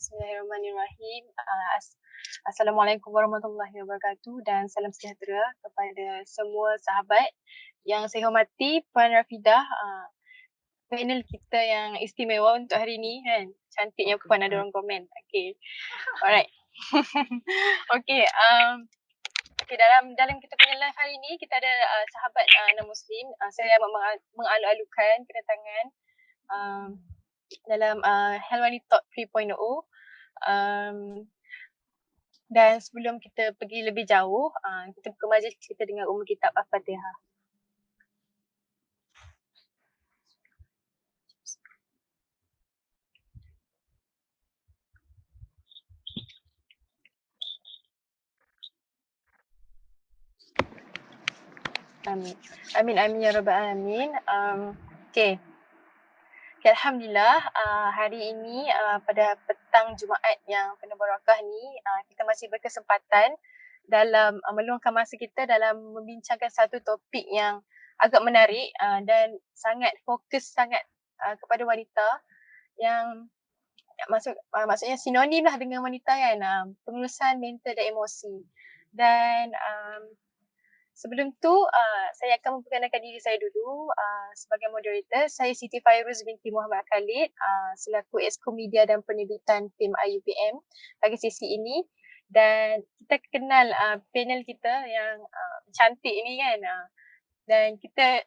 Bismillahirrahmanirrahim. Assalamualaikum warahmatullahi wabarakatuh dan salam sejahtera kepada semua sahabat yang saya hormati. Puan Rafidah, panel kita yang istimewa untuk hari ini kan. Cantiknya Puan ada orang komen. Okay. Alright. Okay. Okay, dalam kita punya live hari ini kita ada sahabat non-Muslim. Saya mengalu-alukan kedatangan dalam Helwani Talk 3.0. Dan sebelum kita pergi lebih jauh, kita buka majlis kita dengan umul kitab Al-Fatihah. Amin. Amin amin ya rabbal alamin. Okay. Okay, alhamdulillah hari ini pada petang Jumaat yang penuh barakah ni kita masih berkesempatan dalam meluangkan masa kita dalam membincangkan satu topik yang agak menarik dan sangat fokus sangat kepada wanita yang maksudnya sinonim lah dengan wanita kan, pengurusan mental dan emosi. Dan sebelum tu, saya akan memperkenalkan diri saya dulu sebagai moderator. Saya Siti Fairuz binti Muhammad Khalid selaku Exco Media dan Penerbitan tim IUPM bagi sesi ini. Dan kita kenal panel kita yang cantik ni kan. Dan kita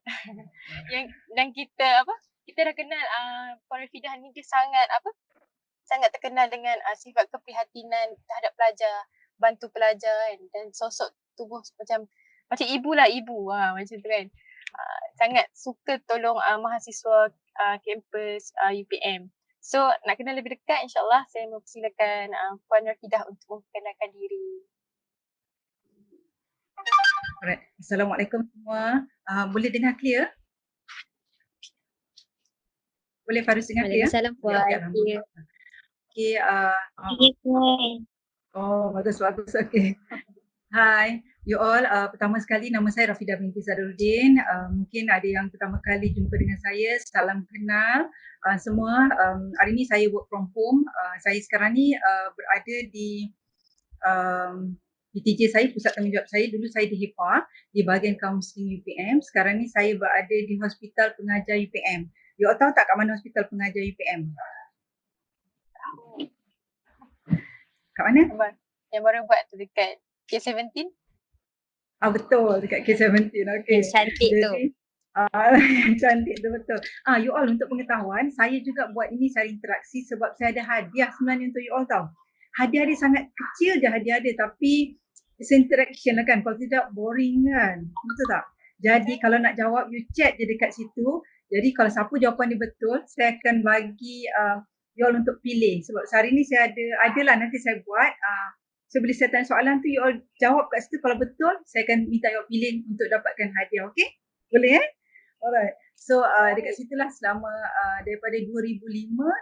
kita dah kenal Puan Rafidah ni dia sangat terkenal dengan sifat keprihatinan terhadap pelajar, bantu pelajar kan, dan sosok tubuh macam ibu macam tu kan. Sangat suka tolong mahasiswa kampus UPM. So nak kenal lebih dekat, insyaAllah saya mempersilakan Puan Rafidah untuk memperkenalkan diri. Alright. Assalamualaikum semua. Boleh dengar clear? Boleh Faris dengar clear? Waalaikumsalam Puan. Okay. Oh, bagus. Okay. Hi, you all. Pertama sekali nama saya Rafidah binti Zadruddin. Mungkin ada yang pertama kali jumpa dengan saya. Salam kenal semua. Hari ini saya work from home. Saya sekarang ni berada di PTJ saya, pusat tanggungjawab saya. Dulu saya di HIPA, di bahagian kaunseling UPM. Sekarang ni saya berada di Hospital Pengajar UPM. You all tahu tak kat mana Hospital Pengajar UPM? Kat mana? Yang baru buat tu dekat K17? Betul, dekat K17. Okay. Cantik tu. Cantik tu betul. You all, untuk pengetahuan, saya juga buat ini secara interaksi sebab saya ada hadiah sebenarnya untuk you all tahu. Hadiah dia sangat kecil je hadiah dia, tapi it's interaction lah kan. Kalau tidak boring kan. Betul tak? Jadi kalau nak jawab, you chat je dekat situ. Jadi kalau siapa jawapan dia betul, saya akan bagi you all untuk pilih. Sebab sehari ni saya adalah nanti saya buat. So bila saya tanya soalan tu, you all jawab kat situ. Kalau betul, saya akan minta you all pilih untuk dapatkan hadiah. Okay? Boleh Alright. So dekat situlah selama daripada 2005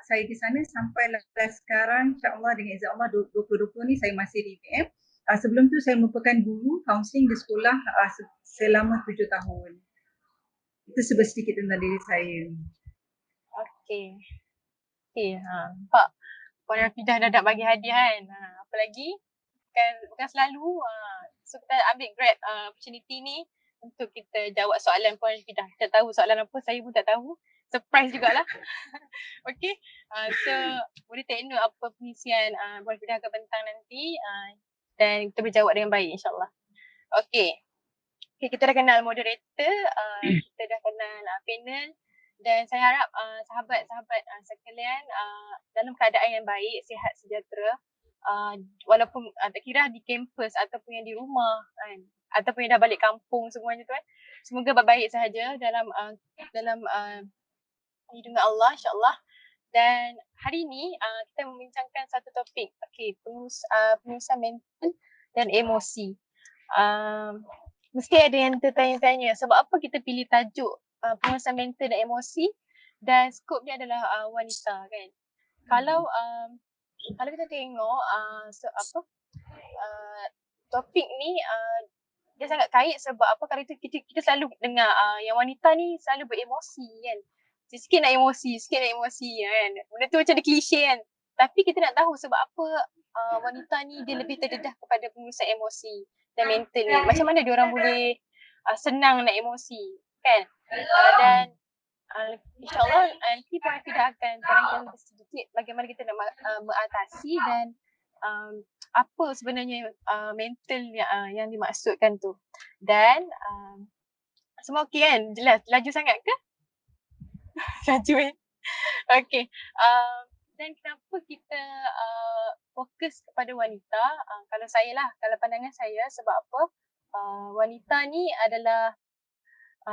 saya di sana sampai sekarang, insyaAllah dengan izin Allah 2020 ni saya masih di UPM. Sebelum tu saya merupakan guru kaunseling di sekolah selama 7 tahun. Itu sedikit tentang diri saya. Okay, nampak Puan Rafidah dah nak bagi hadiah kan. Apa lagi? Bukan selalu. So kita ambil grab opportunity ni untuk kita jawab soalan Puan Rafidah. Kita tahu soalan apa, saya pun tak tahu. Surprise jugalah. Okay. So boleh take note apa pengisian Puan Rafidah akan bentang nanti. Dan kita berjawab dengan baik, insyaAllah. Okay, kita dah kenal moderator, kita dah kenal panel, dan saya harap sahabat-sahabat sekalian dalam keadaan yang baik, sihat sejahtera, walaupun tak kira di kampus ataupun yang di rumah kan, ataupun yang dah balik kampung semuanya tu kan. Semoga baik-baik sahaja dalam lindungan Allah, insyaAllah. Dan hari ini kita membincangkan satu topik, pengurusan mental dan emosi. Mesti ada yang tertanya-tanya sebab apa kita pilih tajuk pengurusan mental dan emosi, dan skop dia adalah wanita kan. Kalau kita tengok topik ni dia sangat kait sebab apa, kalau itu kita selalu dengar yang wanita ni selalu beremosi kan. Sikit nak emosi kan. Benda tu macam ada klise kan. Tapi kita nak tahu sebab apa wanita ni dia lebih terdedah kepada pengurusan emosi dan mental ni. Macam mana diorang boleh senang nak emosi, kan? Dan InsyaAllah nanti Puan Fidah akan terangkan sedikit bagaimana kita nak mengatasi dan apa sebenarnya mental yang dimaksudkan tu. Dan semua okey kan? Jelas? Laju sangat ke? Laju kan? Okey. Dan kenapa kita fokus kepada wanita? Kalau saya lah, kalau pandangan saya, sebab apa? Wanita ni adalah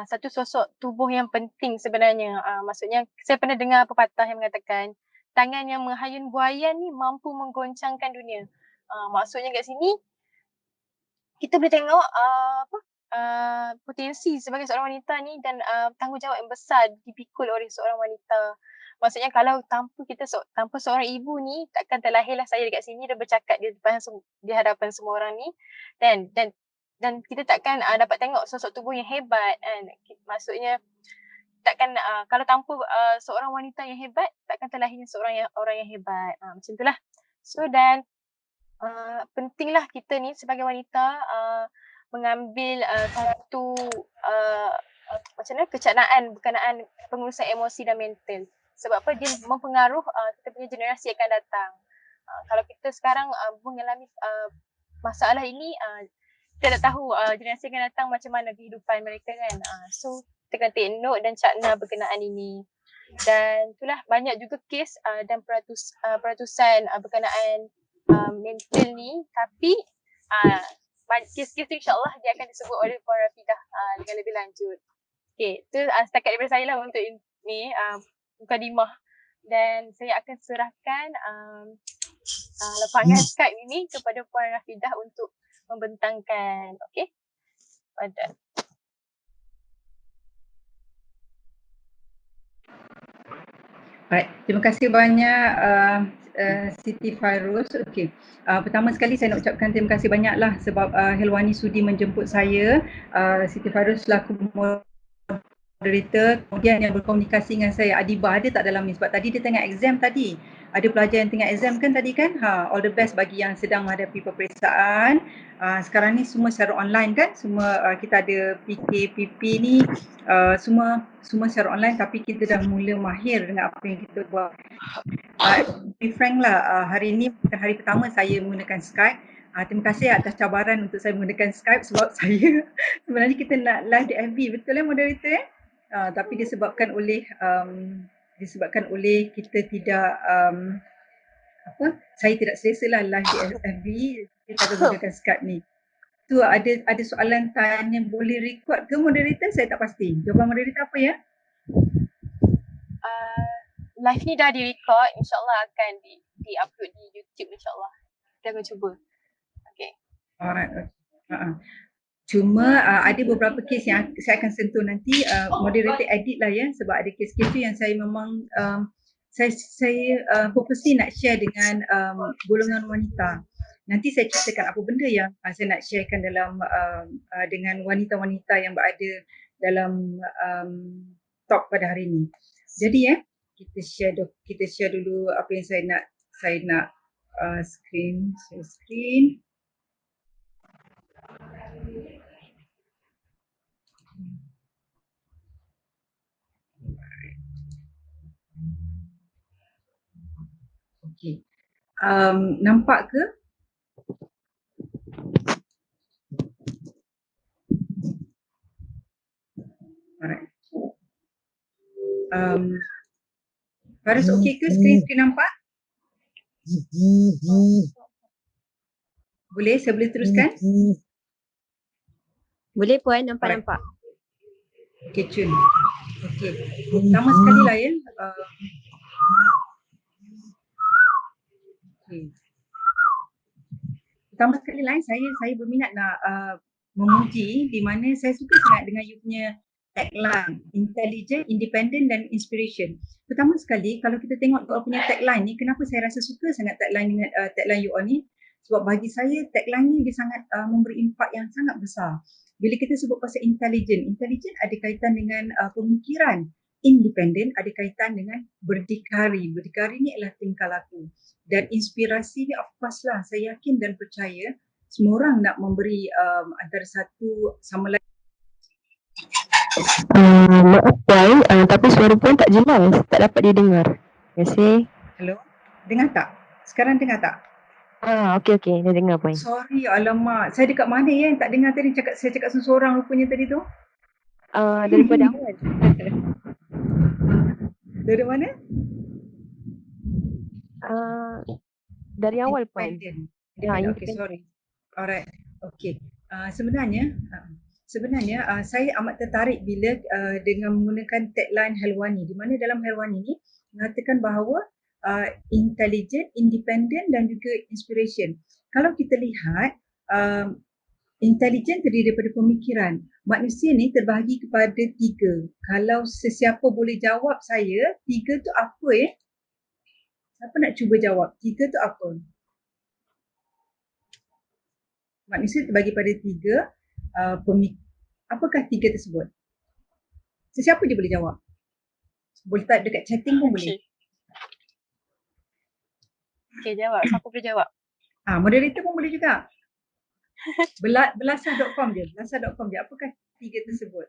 satu sosok tubuh yang penting sebenarnya. Maksudnya saya pernah dengar pepatah yang mengatakan tangan yang menghayun buaian ni mampu menggoncangkan dunia. Maksudnya kat sini kita boleh tengok potensi sebagai seorang wanita ni dan tanggungjawab yang besar dipikul oleh seorang wanita. Maksudnya kalau tanpa seorang ibu ni takkan terlahirlah saya dekat sini dan bercakap di hadapan semua orang ni, dan kita takkan dapat tengok sosok tubuh yang hebat kan. Maksudnya takkan kalau tanpa seorang wanita yang hebat takkan terlahirnya orang yang hebat. Macam itulah. So dan pentinglah kita ni sebagai wanita mengambil satu macam mana kecaknaan berkenaan pengurusan emosi dan mental. Sebab apa? Dia mempengaruh kita punya generasi akan datang. Kalau kita sekarang mengalami masalah ini, kita tak tahu generasi akan datang macam mana kehidupan mereka kan. So kita kena take note dan cakna berkenaan ini. Dan itulah banyak juga kes dan peratusan berkenaan mental ni, tapi kes-kes tu insyaAllah dia akan disebut oleh Puan Rafidah dengan lebih lanjut. Okay, tu setakat daripada saya lah untuk ni mukadimah. Dan saya akan serahkan lapangan Skype ini kepada Puan Rafidah untuk membentangkan. Okay? Pada. Baik, terima kasih banyak Siti Fairuz. Okey. Pertama sekali saya nak ucapkan terima kasih banyaklah sebab Helwani sudi menjemput saya. Siti Fairuz selaku moderator, kemudian yang berkomunikasi dengan saya Adiba ada tak dalam ni sebab tadi dia tengah exam tadi. Ada pelajar yang tengah exam kan tadi kan? All the best bagi yang sedang menghadapi peperiksaan. Sekarang ni semua secara online kan? Semua kita ada PKPP ni semua secara online, tapi kita dah mula mahir dengan apa yang kita buat. Be frank lah, hari ni bukan hari pertama saya menggunakan Skype. Terima kasih atas cabaran untuk saya menggunakan Skype sebab saya sebenarnya kita nak live di FB, betul moderator tapi disebabkan oleh kita tidak saya tidak selesa lah live di FB, kita ada menggunakan Skype ni. Tu ada soalan tanya boleh record ke moderator? Saya tak pasti. Jawapan moderator apa ya? Live ni dah di-record, insyaAllah akan di-upload di YouTube insyaAllah. Kita akan cuba. Okay. Alright. Cuma ada beberapa kes yang saya akan sentuh nanti, moderator edit lah ya, sebab ada kes-kes tu yang saya memang saya purposely nak share dengan golongan wanita. Nanti saya ceritakan apa benda yang saya nak sharekan dalam dengan wanita-wanita yang berada dalam talk pada hari ini. Jadi kita share dulu apa yang saya nak screen. Okey. Nampak ke? Alright. Faris okey ke screen nampak? Boleh, saya boleh teruskan? Boleh Puan, nampak. Okey, Cun. Okey. Pertama sekali lah ya. Pertama sekali lah saya berminat nak memuji di mana saya suka sangat dengan you punya tagline, intelligent, independent dan inspiration. Pertama sekali kalau kita tengok you all punya tagline ni, kenapa saya rasa suka sangat tagline you all ni? Sebab bagi saya tagline ni dia sangat memberi impak yang sangat besar. Bila kita sebut pasal intelligent ada kaitan dengan pemikiran. independen ada kaitan dengan berdikari. Berdikari ni adalah tingkah laku. Dan inspirasi ni of course lah, saya yakin dan percaya semua orang nak memberi antara satu sama lain. Maaf Puan, tapi suara Puan tak jelas, tak dapat didengar. Terima kasih. Hello? Dengar tak? Sekarang dengar tak? Okey, dah dengar Puan. Sorry, alamak. Saya dekat mana ya yang tak dengar tadi? Saya cakap seorang rupanya tadi tu. Daripada awal. Dari mana? Dari awal Puan. Independent. Okay, independent. sorry. Alright. Okay. Sebenarnya saya amat tertarik bila dengan menggunakan tagline Helwani, di mana dalam Helwani ni mengatakan bahawa intelligent, independent dan juga inspiration. Kalau kita lihat intelligent terdiri daripada pemikiran. Manusia ni terbahagi kepada 3. Kalau sesiapa boleh jawab saya, 3 tu apa ya? Siapa nak cuba jawab? 3 tu apa? Manusia terbahagi pada 3 apakah 3 tersebut? Sesiapa je boleh jawab. Boleh type dekat chatting pun boleh. Okay, jawab. Siapa boleh jawab? Moderator pun boleh juga. Belasah.com je. Apakah 3 tersebut?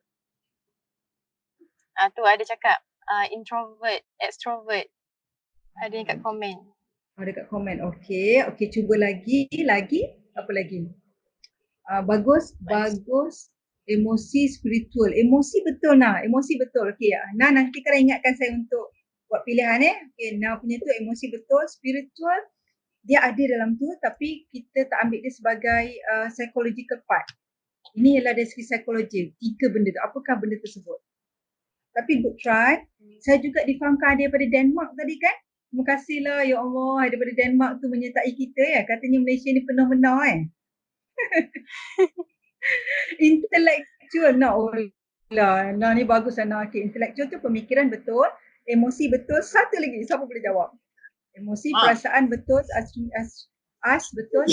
Tu ada cakap introvert, extrovert. Ada yang kat komen. Dekat komen. Okey, cuba lagi. Apa lagi? Bagus. Emosi spiritual. Emosi betul nah. Emosi betul. Okey, nanti kena ingatkan saya untuk buat pilihan Okey, punya tu emosi betul, spiritual. Dia ada dalam tu tapi kita tak ambil dia sebagai psychological part. Ini ialah dari segi psikologi. 3 benda tu. Apakah benda tersebut? Tapi good try. Saya juga difahamkan daripada Denmark tadi kan? Terima kasihlah ya Allah daripada Denmark tu menyertai kita ya. Katanya Malaysia ni penuh benar Intellectual ni bagus lah. Okay, intellectual tu pemikiran betul, emosi betul. Satu lagi, siapa boleh jawab? Emosi, perasaan betul, as betul.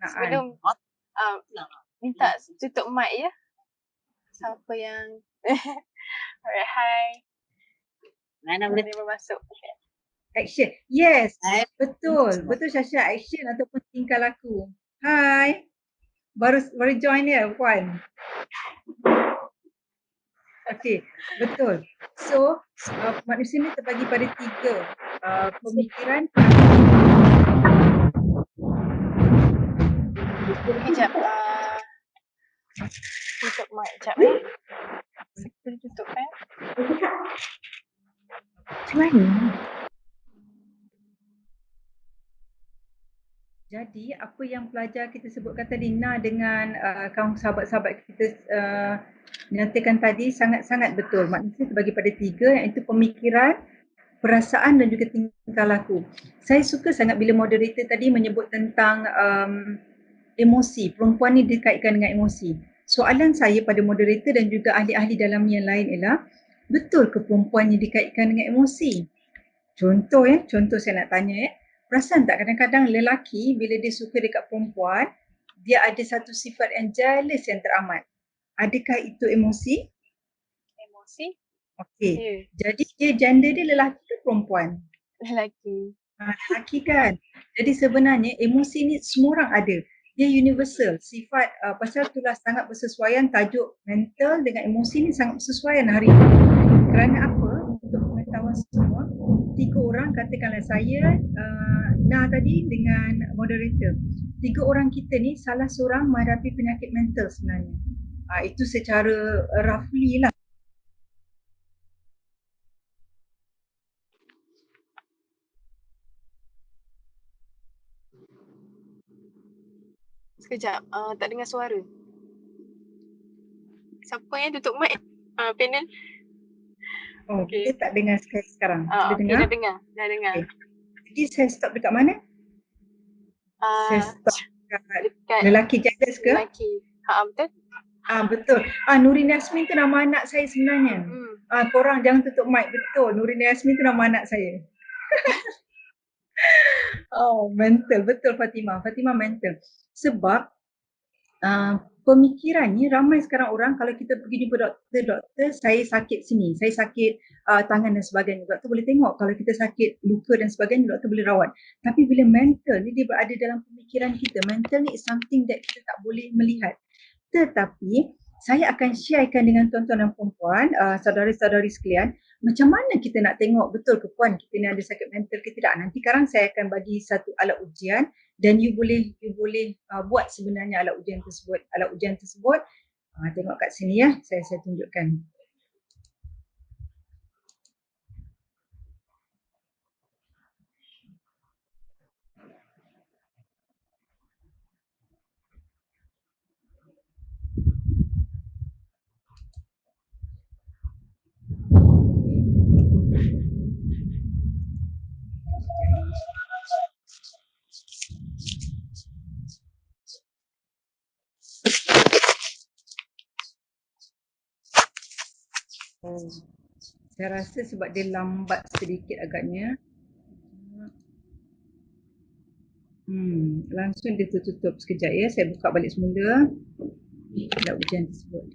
Sebelum minta tutup mic ya. Siapa yang alright, hi. Mana boleh masuk. Action. Yes. Betul Syasha. Action ataupun tingkah laku. Hai. Baru join ya Puan. Okey, betul. So, manusia ni terbagi pada 3 pemikiran. Sekejap. Tutup mic sekejap Boleh tutup kan? Macam Jadi apa yang pelajar kita sebutkan tadi dengan kaum sahabat-sahabat kita nyatakan tadi sangat-sangat betul. Manusia terbagi pada 3 iaitu pemikiran, perasaan dan juga tingkah laku. Saya suka sangat bila moderator tadi menyebut tentang emosi. Perempuan ni dikaitkan dengan emosi. Soalan saya pada moderator dan juga ahli-ahli dalam yang lain ialah, betul ke perempuan yang dikaitkan dengan emosi? Contoh saya nak tanya perasan tak kadang-kadang lelaki bila dia suka dekat perempuan, dia ada satu sifat yang jealous yang teramat. Adakah itu emosi? Emosi? Okey. Yeah. Jadi dia gender dia lelaki ke perempuan? Lelaki. Lelaki kan. Jadi sebenarnya emosi ni semua orang ada. Dia universal. Sifat pasal itulah sangat bersesuaian tajuk mental dengan emosi ni sangat bersesuaian hari ini. Kerana apa? Untuk pengetahuan semua, 3 orang katakanlah saya, Nah tadi dengan moderator. 3 orang kita ni salah seorang menghadapi penyakit mental sebenarnya. Itu secara roughly lah. Sekejap, tak dengar suara. Siapa yang tutup mic? Panel? Okay. Kita tak dengar sekarang. Dah dengar. Okay. Jadi saya stop dekat mana? Saya stop dekat lelaki jealous ke? Lelaki. Betul. Betul. Nurin Yasmin tu nama anak saya sebenarnya. Korang jangan tutup mic. Betul. Nurin Yasmin tu nama anak saya. Mental. Betul Fatimah. Fatimah mental. Sebab Pemikirannya ramai sekarang orang kalau kita pergi jumpa doktor, saya sakit sini, saya sakit tangan dan sebagainya. Doktor boleh tengok kalau kita sakit luka dan sebagainya, doktor boleh rawat. Tapi bila mental ni dia berada dalam pemikiran kita, mental ni is something that kita tak boleh melihat. Tetapi saya akan sharekan dengan tuan-tuan dan puan-puan, saudara-saudari sekalian, macam mana kita nak tengok betul ke puan kita ni ada sakit mental ke tidak. Nanti sekarang saya akan bagi satu alat ujian dan you boleh buat sebenarnya alat ujian tersebut. Alat ujian tersebut tengok kat sini ya, saya tunjukkan. Saya rasa sebab dia lambat sedikit agaknya. Langsung dia tertutup sekejap ya. Saya buka balik semula. Alat ujian tersebut.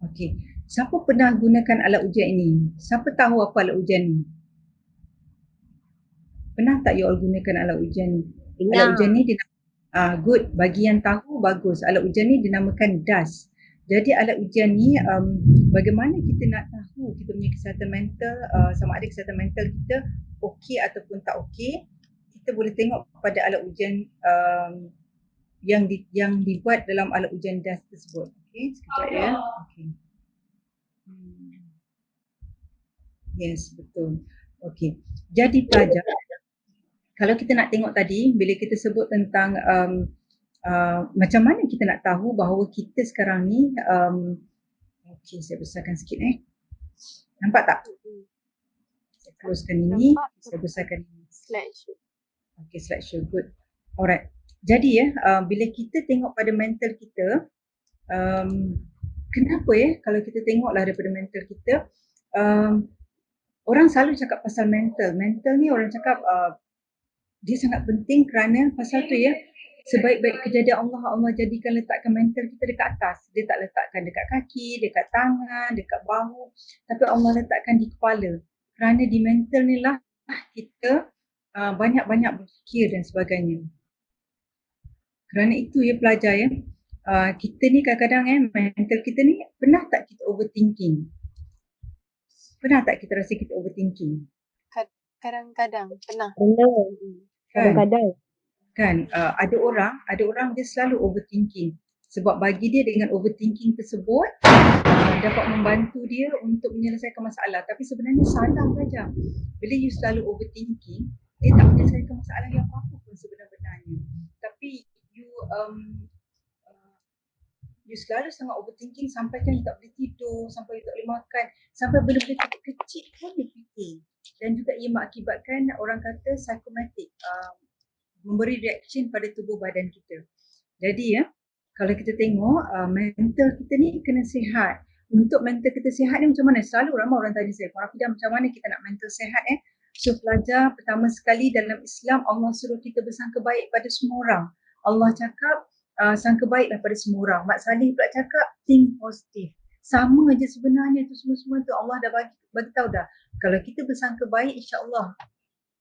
Okey. Siapa pernah gunakan alat ujian ini? Siapa tahu apa alat ujian ni? Pernah tak you all gunakan alat ujian ni? Alat ujian ni good. Bagi yang tahu bagus. Alat ujian ni dinamakan DAS. Jadi alat ujian ni bagaimana kita nak tahu kita punya kesihatan mental, sama ada kesihatan mental kita okey ataupun tak okey, kita boleh tengok pada alat ujian yang dibuat dalam alat ujian DAS tersebut. Okey, sekejap ya. Okey. Yes, betul. Okey. Jadi pelajar, kalau kita nak tengok tadi bila kita sebut tentang macam mana kita nak tahu bahawa kita sekarang ni okey, saya besarkan sikit nampak tak? Saya closekan ini, saya besarkan ini. Slideshow. Okey, slideshow, good. Alright. Jadi bila kita tengok pada mental kita, kenapa kalau kita tengoklah daripada mental kita, orang selalu cakap pasal mental. Mental ni orang cakap dia sangat penting kerana pasal tu sebaik-baik kejadian Allah jadikan letakkan mental kita dekat atas. Dia tak letakkan dekat kaki, dekat tangan, dekat bahu, tapi Allah letakkan di kepala. Kerana di mental ni lah kita banyak-banyak berfikir dan sebagainya. Kerana itu pelajar kita ni kadang-kadang mental kita ni pernah tak kita overthinking? Pernah tak kita rasa kita overthinking? Kadang-kadang pernah. Kadang-kadang. Kan ada orang dia selalu overthinking sebab bagi dia dengan overthinking tersebut dapat membantu dia untuk menyelesaikan masalah, tapi sebenarnya salah saja. Bila you selalu overthinking, dia tak menyelesaikan masalah yang apa-apa pun sebenarnya. Tapi you selalu sangat overthinking sampai kan you tak boleh tidur, sampai you tak boleh makan, sampai benda-benda kecil pun you fikir. Dan juga ia mengakibatkan orang kata psikomatik, memberi reaction pada tubuh badan kita. Jadi kalau kita tengok mental kita ni kena sihat. Untuk mental kita sihat ni macam mana? Selalu ramai orang tanya saya, Puan Rafidah, macam mana kita nak mental sihat So pelajar, pertama sekali dalam Islam Allah suruh kita bersangka baik pada semua orang. Allah cakap sangka baiklah pada semua orang. Mak Salih pula cakap think positive. Sama je sebenarnya tu semua tu Allah dah bagi tahu dah. Kalau kita bersangka baik, insya-Allah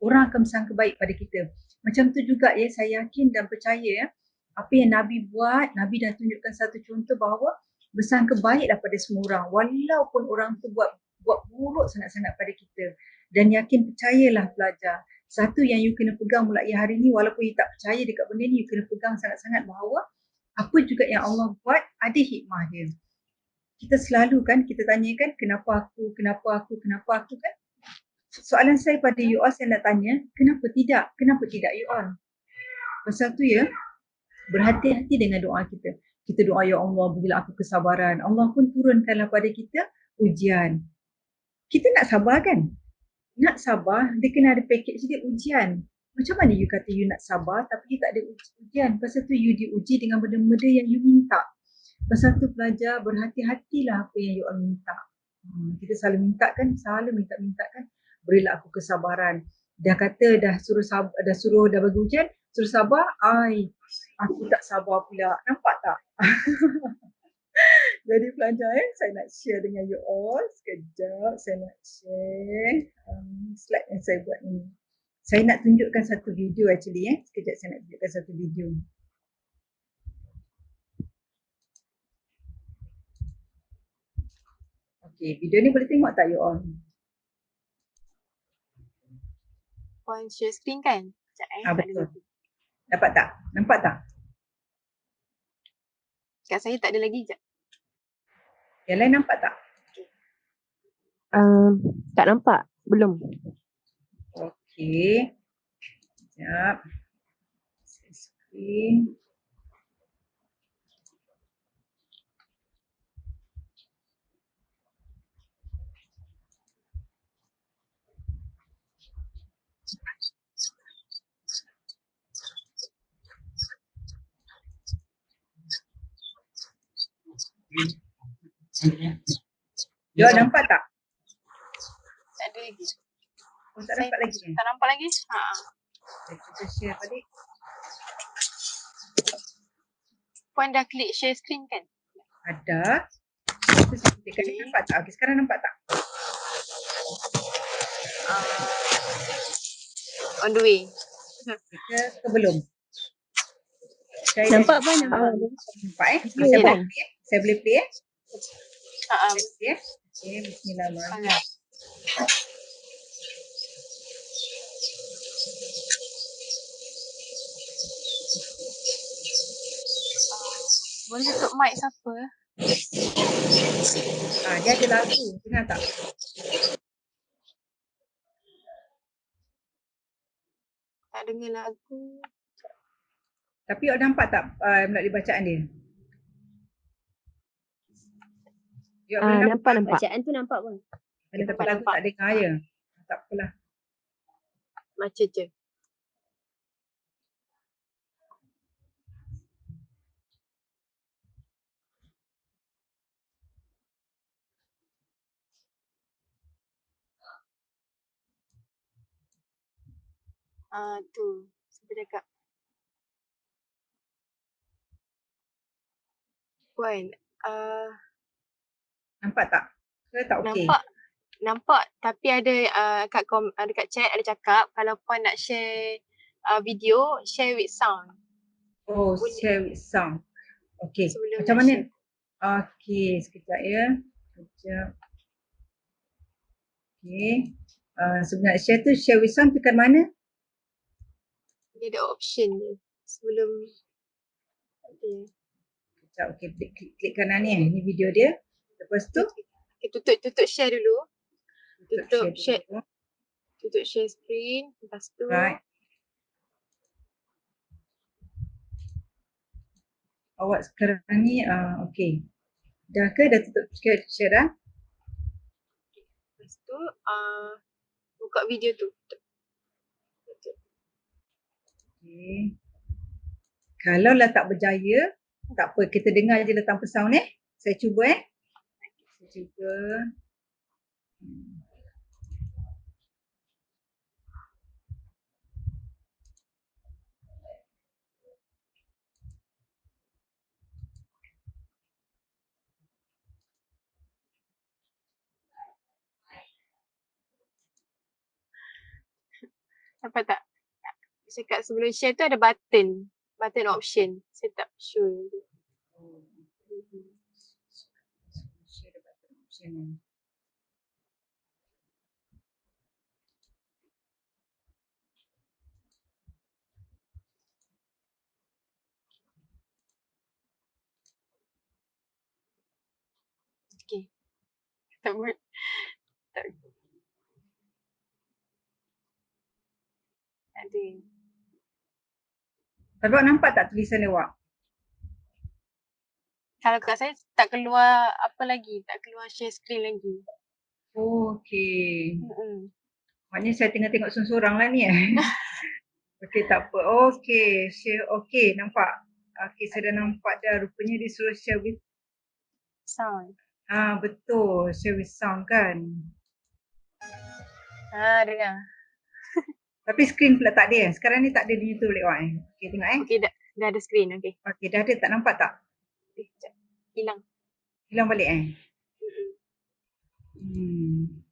orang akan bersangka baik pada kita. Macam tu juga saya yakin dan percaya apa yang Nabi buat, Nabi dah tunjukkan satu contoh bahawa bersangka baiklah pada semua orang walaupun orang tu buat buruk sangat-sangat pada kita. Dan yakin, percayalah pelajar, satu yang you kena pegang mulai hari ni, walaupun you tak percaya dekat benda ni, you kena pegang sangat-sangat bahawa apa juga yang Allah buat ada hikmah dia. Kita selalu kan kita tanyakan kenapa aku kan. Soalan saya pada you all, saya nak tanya, kenapa tidak you all? Pasal tu berhati-hati dengan doa kita. Kita doa, ya Allah berilah aku kesabaran. Allah pun turunkanlah pada kita ujian. Kita nak sabar kan? Nak sabar, dia kena ada package dia ujian. Macam mana you kata you nak sabar tapi you tak ada ujian? Pasal tu you diuji dengan benda-benda yang you minta. Pasal tu pelajar berhati-hatilah apa yang you all minta. Kita selalu minta kan, minta kan, berilah aku kesabaran. Dah kata dah suruh dah bagi ujian, suruh sabar, aku tak sabar pula. Nampak tak? Jadi pelajar saya nak share dengan you all. Sekejap saya nak share slide yang saya buat ni. Saya nak tunjukkan satu video actually Sekejap saya nak tunjukkan satu video. Okay, video ni boleh tengok tak you all? Puan share screen kan? Sekejap Betul. Dapat tak? Nampak tak? Kat saya tak ada lagi, sekejap. Yang lain nampak tak? Tak nampak. Belum. Okey. Sekejap. Screen. Jom nampak tak? Tak ada lagi. Tak nampak lagi? Tak nampak lagi? Kita share balik. Puan dah klik share screen kan? Ada. Okay. Nampak tak? Okay, sekarang nampak tak? On the way. Ke belum? Nampak pun nampak. Nampak Saya boleh play Okay, bismillahirrahmanirrahim. Boleh tutup mic siapa? Dia ada lagu, dengar tak? Tak dengar lagu. Tapi awak nampak tak melalui bacaan dia? Nampak. Bacaan tu nampak pun. Tapi lagu tak dengar je. Tak apalah. Baca je. Tu. Siapa cakap? Puan, nampak tak? Ke tak okey? Nampak. Tapi ada kat chat ada cakap kalau puan nak share video, share with sound. Share with sound. Okey. Sebelum macam mana? Okey, sekejap ya. Okey. Sebelum nak share tu, share with sound tekan mana? Dia ada option dia. Sebelum Okey, klik kanan ni. Ni video dia. Lepas tu tutup share dulu. Tutup share screen. Lepas tu awak sekarang ni okey. Dah ke? Dah tutup share dah? Lepas tu buka video tu. Okey. Kalau lah tak berjaya, tak apa, kita dengar je tanpa sound Saya cuba Saya cuba. Nampak tak? Cakap sebelum share tu ada button option. Saya tak sure. Share the button option. Okay. Tak boleh. Ada. Tapi awak nampak tak tulisan dia awak? Kalau kat saya tak keluar apa lagi, tak keluar share screen lagi. Okey. Maknanya saya tengah tengok seorang lah ni Okey, tak apa. Okey, share. Okey, nampak. Okey, saya dah nampak dah. Rupanya dia suruh share with sound. Betul, share with sound kan. Dengar. Tapi skrin pula tak ada. Sekarang ni tak ada di YouTube lewat Okay, tengok Okey, dah ada screen. Okey. Okay, dah ada, tak nampak tak? Sekejap. Hilang. Hilang balik Mm-mm.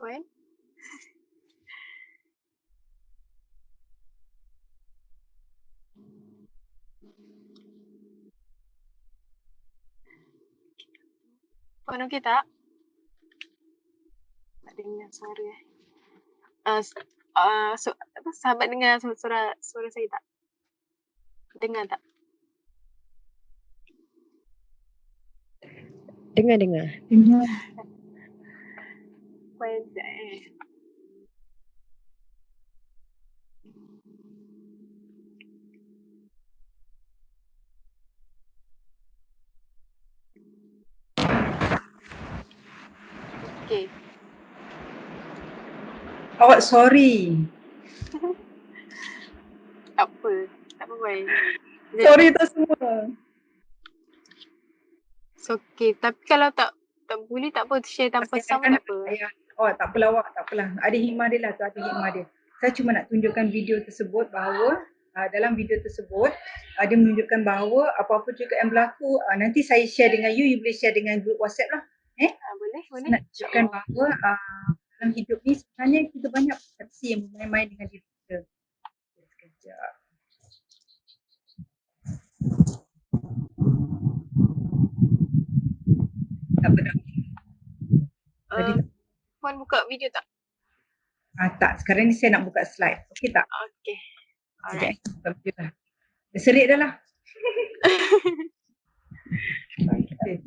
Puan? Puan okey tak? Tak dengar suara. Sahabat dengar suara saya tak? Dengar tak? Dengar. Puan Okey. Awak sorry. Tak apa Puan. Sorry tu semua. It's okay. Tapi kalau tak boleh tak apa, share tanpa sound pun tak apa. Tak apalah awak, tak apalah. Ada hikmah dia lah, tu ada hikmah dia. Saya cuma nak tunjukkan video tersebut bahawa dalam video tersebut dia menunjukkan bahawa apa-apa juga yang berlaku nanti saya share dengan you boleh share dengan group WhatsApp lah. Boleh. Nak tunjukkan bahawa dalam hidup ni sebenarnya kita banyak persepsi yang bermain-main dengan diri kita. Sekejap. Tak apa dah. Puan buka video tak? Tak, sekarang ni saya nak buka slide. Okey tak? Okey. Alright. Buka video dah. Dah serik dah lah. Okay.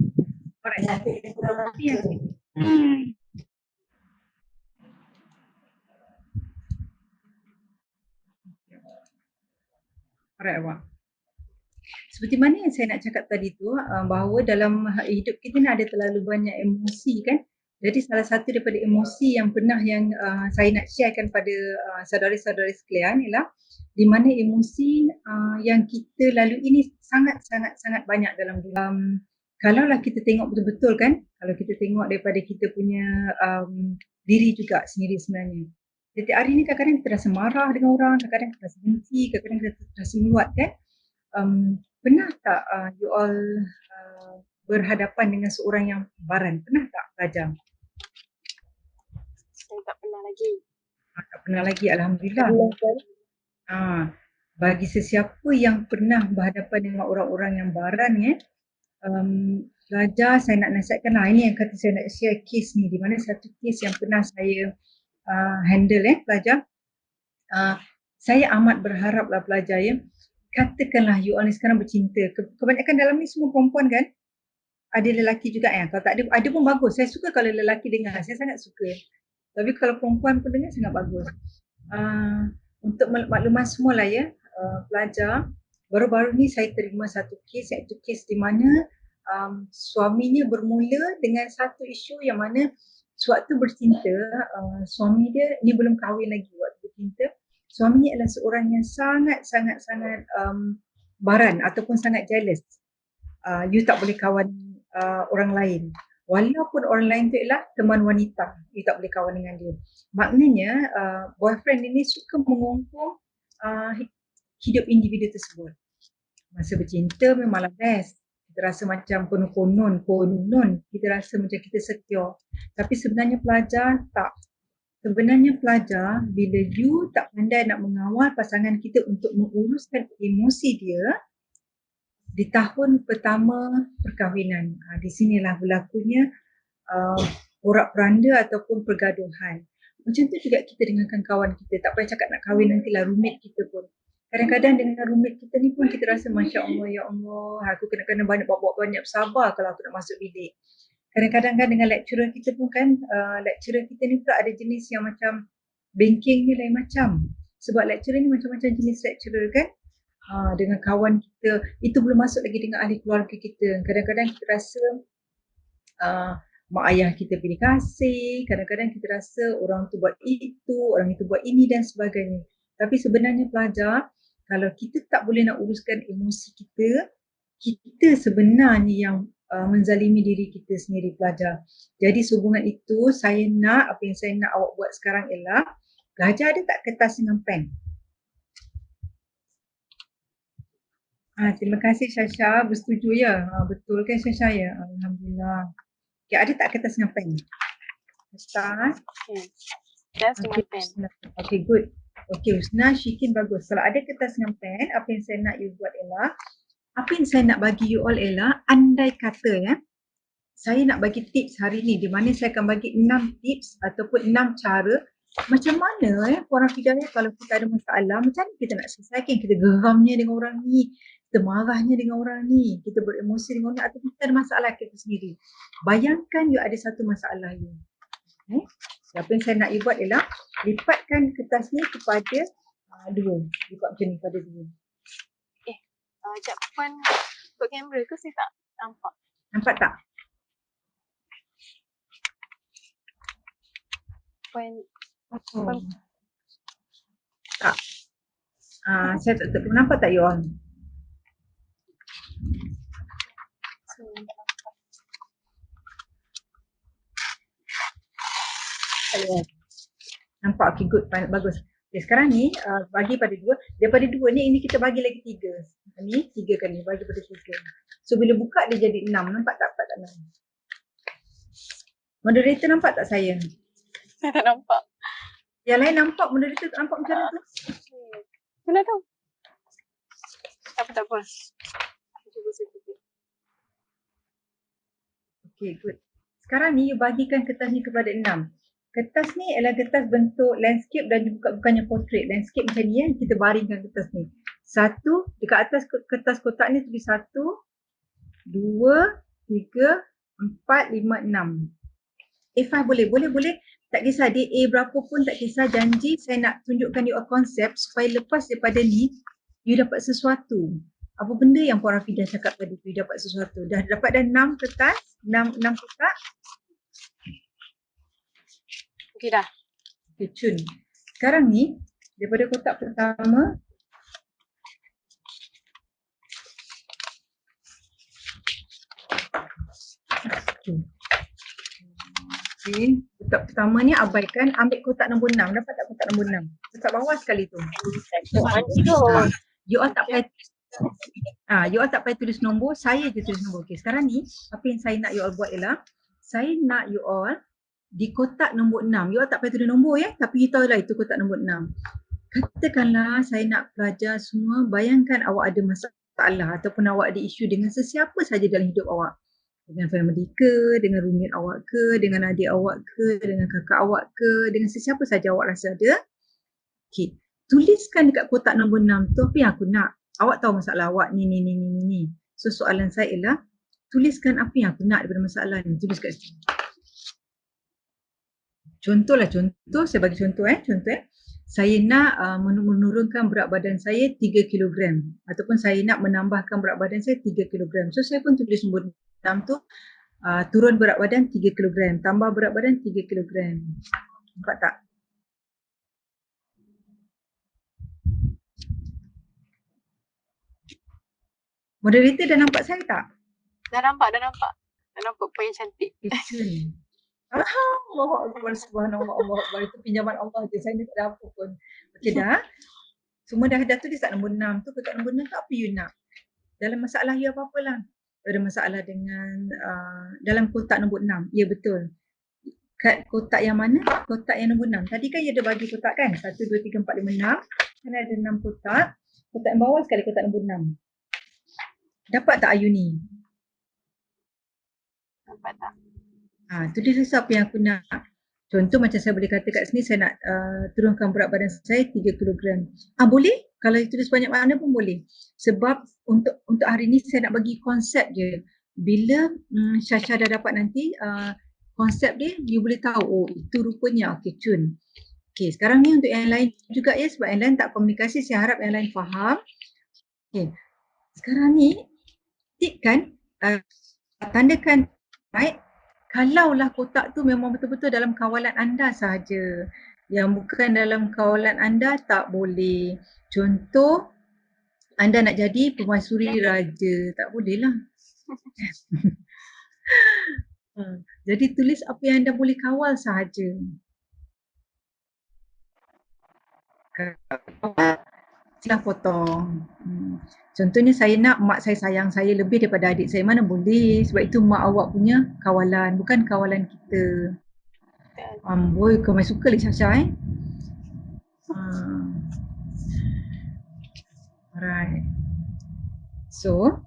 Alright. Alright awak. Seperti mana yang saya nak cakap tadi tu, bahawa dalam hidup kita ni ada terlalu banyak emosi kan. Jadi salah satu daripada emosi yang pernah yang saya nak sharekan pada saudara-saudara sekalian ialah di mana emosi yang kita lalui ini sangat banyak dalam diri. Kalaulah kita tengok betul-betul kan, kalau kita tengok daripada kita punya diri juga sendiri sebenarnya. Setiap hari ni kadang-kadang kita rasa marah dengan orang, kadang-kadang kita rasa benci, kadang-kadang kita rasa meluat kan. Pernah tak you all berhadapan dengan seorang yang baran? Pernah tak pelajar? Saya tak pernah lagi. Tak pernah lagi, Alhamdulillah. Bagi sesiapa yang pernah berhadapan dengan orang-orang yang baran pelajar, saya nak nasihatkan lah, ini yang kata saya nak share kes ni, di mana satu kes yang pernah saya handle pelajar. Saya amat berharap lah pelajar katakanlah you all ni sekarang bercinta. Kebanyakan dalam ni semua perempuan kan? Ada lelaki juga kalau tak ada pun bagus. Saya suka kalau lelaki dengar, saya sangat suka. Tapi kalau perempuan pun dengar sangat bagus. Untuk makluman semua lah pelajar, baru-baru ni saya terima satu kes, iaitu kes di mana suaminya bermula dengan satu isu yang mana sewaktu bercinta, suami dia ni belum kahwin lagi waktu bercinta, suaminya adalah seorang yang sangat baran ataupun sangat jealous. You tak boleh kawan orang lain. Walaupun orang lain tu ialah teman wanita, you tak boleh kawan dengan dia. Maknanya boyfriend ini suka mengungkung hidup individu tersebut. Masa bercinta memanglah best. Kita rasa macam konon, kita rasa macam kita secure. Tapi sebenarnya pelajar tak. Sebenarnya pelajar, bila you tak pandai nak mengawal pasangan kita untuk menguruskan emosi dia di tahun pertama perkahwinan, di sinilah berlakunya porak-poranda ataupun pergaduhan. Macam tu juga kita dengan kawan kita, tak payah cakap nak kahwin nantilah roommate kita pun. Kadang-kadang dengan roommate kita ni pun kita rasa Masya Allah, ya Allah, aku kena bawa banyak sabar kalau aku nak masuk bilik. Kadang-kadang kan dengan lecturer kita pun kan, lecturer kita ni pula ada jenis yang macam banking ni lain macam. Sebab lecturer ni macam-macam jenis lecturer kan. Dengan kawan kita, itu belum masuk lagi dengan ahli keluarga kita. Kadang-kadang kita rasa mak ayah kita pilih kasih, kadang-kadang kita rasa orang tu buat itu, orang itu buat ini dan sebagainya. Tapi sebenarnya pelajar, kalau kita tak boleh nak uruskan emosi kita, kita sebenarnya yang menzalimi diri kita sendiri pelajar. Jadi sehubungan itu, apa yang saya nak awak buat sekarang ialah, belajar ada tak kertas dengan pen? Terima kasih Syasha, bersetuju ya? Betul kan Syasha ya? Alhamdulillah. Okay, ada tak kertas dengan pen? Kertas. Kertas dengan pen. Okay, good. Okay, Husna, Syikin bagus. Kalau ada kertas dengan pen, apa yang saya nak you buat ialah, apa yang saya nak bagi you all ialah, andai kata ya, saya nak bagi tips hari ni, di mana saya akan bagi 6 tips ataupun 6 cara macam mana korang hidayah kalau kita ada masalah, macam mana kita nak selesaikan, kita geramnya dengan orang ni, kita marahnya dengan orang ni, kita beremosi dengan orang ni, atau kita ada masalah kita sendiri. Bayangkan you ada satu masalah you. Apa yang saya nak you buat ialah lipatkan kertas ni kepada dua. Lipat macam ni pada dua. Sekejap Puan ikut kamera ke saya tak nampak? Nampak tak? Puan Tak. Saya tak tahu. Nampak tak you all? Nampak? Okay, good. Bagus. Okay, sekarang ni bagi pada dua. Daripada dua ni, ini kita bagi lagi tiga. Ni tiga kali. Bagi pada tiga. So, bila buka dia jadi 6. Nampak tak? Tak 6. Moderator nampak tak saya? Saya tak nampak. Yang lain nampak? Moderator tak nampak macam mana tu? Mana tahu? Tak apa. Cuba saya cuba. Okay, good. Sekarang ni, you bagikan kertas ni kepada 6. Kertas ni adalah kertas bentuk landscape dan bukannya portrait. Landscape macam ni kita baringkan kertas ni. Satu, dekat atas kertas kotak ni tulis 1, 2, 3, 4, 5, 6. A5 boleh. Tak kisah dia A berapa pun tak kisah, janji saya nak tunjukkan you a konsep supaya lepas daripada ni, you dapat sesuatu. Apa benda yang Puan Rafidah cakap tadi tu, you dapat sesuatu. Dah dapat 6 kertas, 6 kotak. Okey dah. Okay, cun. Sekarang ni, daripada kotak pertama, okay. Kotak pertama ni abaikan, ambil kotak nombor 6. Dapat tak kotak nombor 6? Kotak bawah sekali tu. You all tak payah you all tak payah tulis nombor, saya je tulis nombor. Okay, sekarang ni, apa yang saya nak you all buat ialah, saya nak you all di kotak nombor 6. You all tak payah tulis nombor ya, tapi you tahulah itu kotak nombor 6. Katakanlah saya nak pelajar semua, bayangkan awak ada masalah ataupun awak ada isu dengan sesiapa saja dalam hidup awak. Dengan family ke, dengan roommate awak ke, dengan adik awak ke, dengan kakak awak ke, dengan sesiapa saja awak rasa ada. Okay, tuliskan dekat kotak nombor 6 tu apa yang aku nak. Awak tahu masalah awak ni. So soalan saya ialah, tuliskan apa yang aku nak daripada masalah ni. Tulis kat situ. Contoh, saya bagi contoh. Saya nak menurunkan berat badan saya 3 kg ataupun saya nak menambahkan berat badan saya 3 kg. So saya pun tulis nombor 6 tu, turun berat badan 3 kg, tambah berat badan 3 kg. Nampak tak? Moderator dah nampak saya tak? Dah nampak. Dah nampak Puan yang cantik. Allahu Akbar, subhanallah, Allahu Akbar. Itu pinjaman Allah je, saya ni tak ada apa pun. Okey dah. Semua dah tulis tak nombor 6 tu, kotak nombor 6 tu apa you nak? Dalam masalah you apa-apalah. Ada masalah dengan dalam kotak nombor 6. Ya betul. Kat kotak yang mana? Kotak yang nombor 6. Tadi kan you ada bagi kotak kan? 1, 2, 3, 4, 5, 6. Kan ada 6 kotak. Kotak yang bawah sekali kotak nombor 6. Dapat tak Ayu ni? Nampak tak? Tulis apa yang aku nak. Contoh macam saya boleh kata kat sini, saya nak turunkan berat badan saya 3 kg. Boleh? Kalau tulis banyak mana pun boleh. Sebab untuk hari ni saya nak bagi konsep je. Bila Syasha dah dapat nanti konsep dia, you boleh tahu, oh itu rupanya. Okay, cun. Okay, sekarang ni untuk yang lain juga ya, sebab yang lain tak komunikasi, saya harap yang lain faham. Okay, sekarang ni tikkan, tandakan right Kalaulah kotak tu memang betul-betul dalam kawalan anda sahaja. Yang bukan dalam kawalan anda tak boleh. Contoh, anda nak jadi permaisuri raja. Tak boleh lah. Jadi tulis apa yang anda boleh kawal sahaja. Silah potong. Contohnya saya nak mak saya sayang saya lebih daripada adik saya. Mana boleh. Sebab itu mak awak punya kawalan. Bukan kawalan kita. Amboi, kau main suka lah Syasha Alright. So,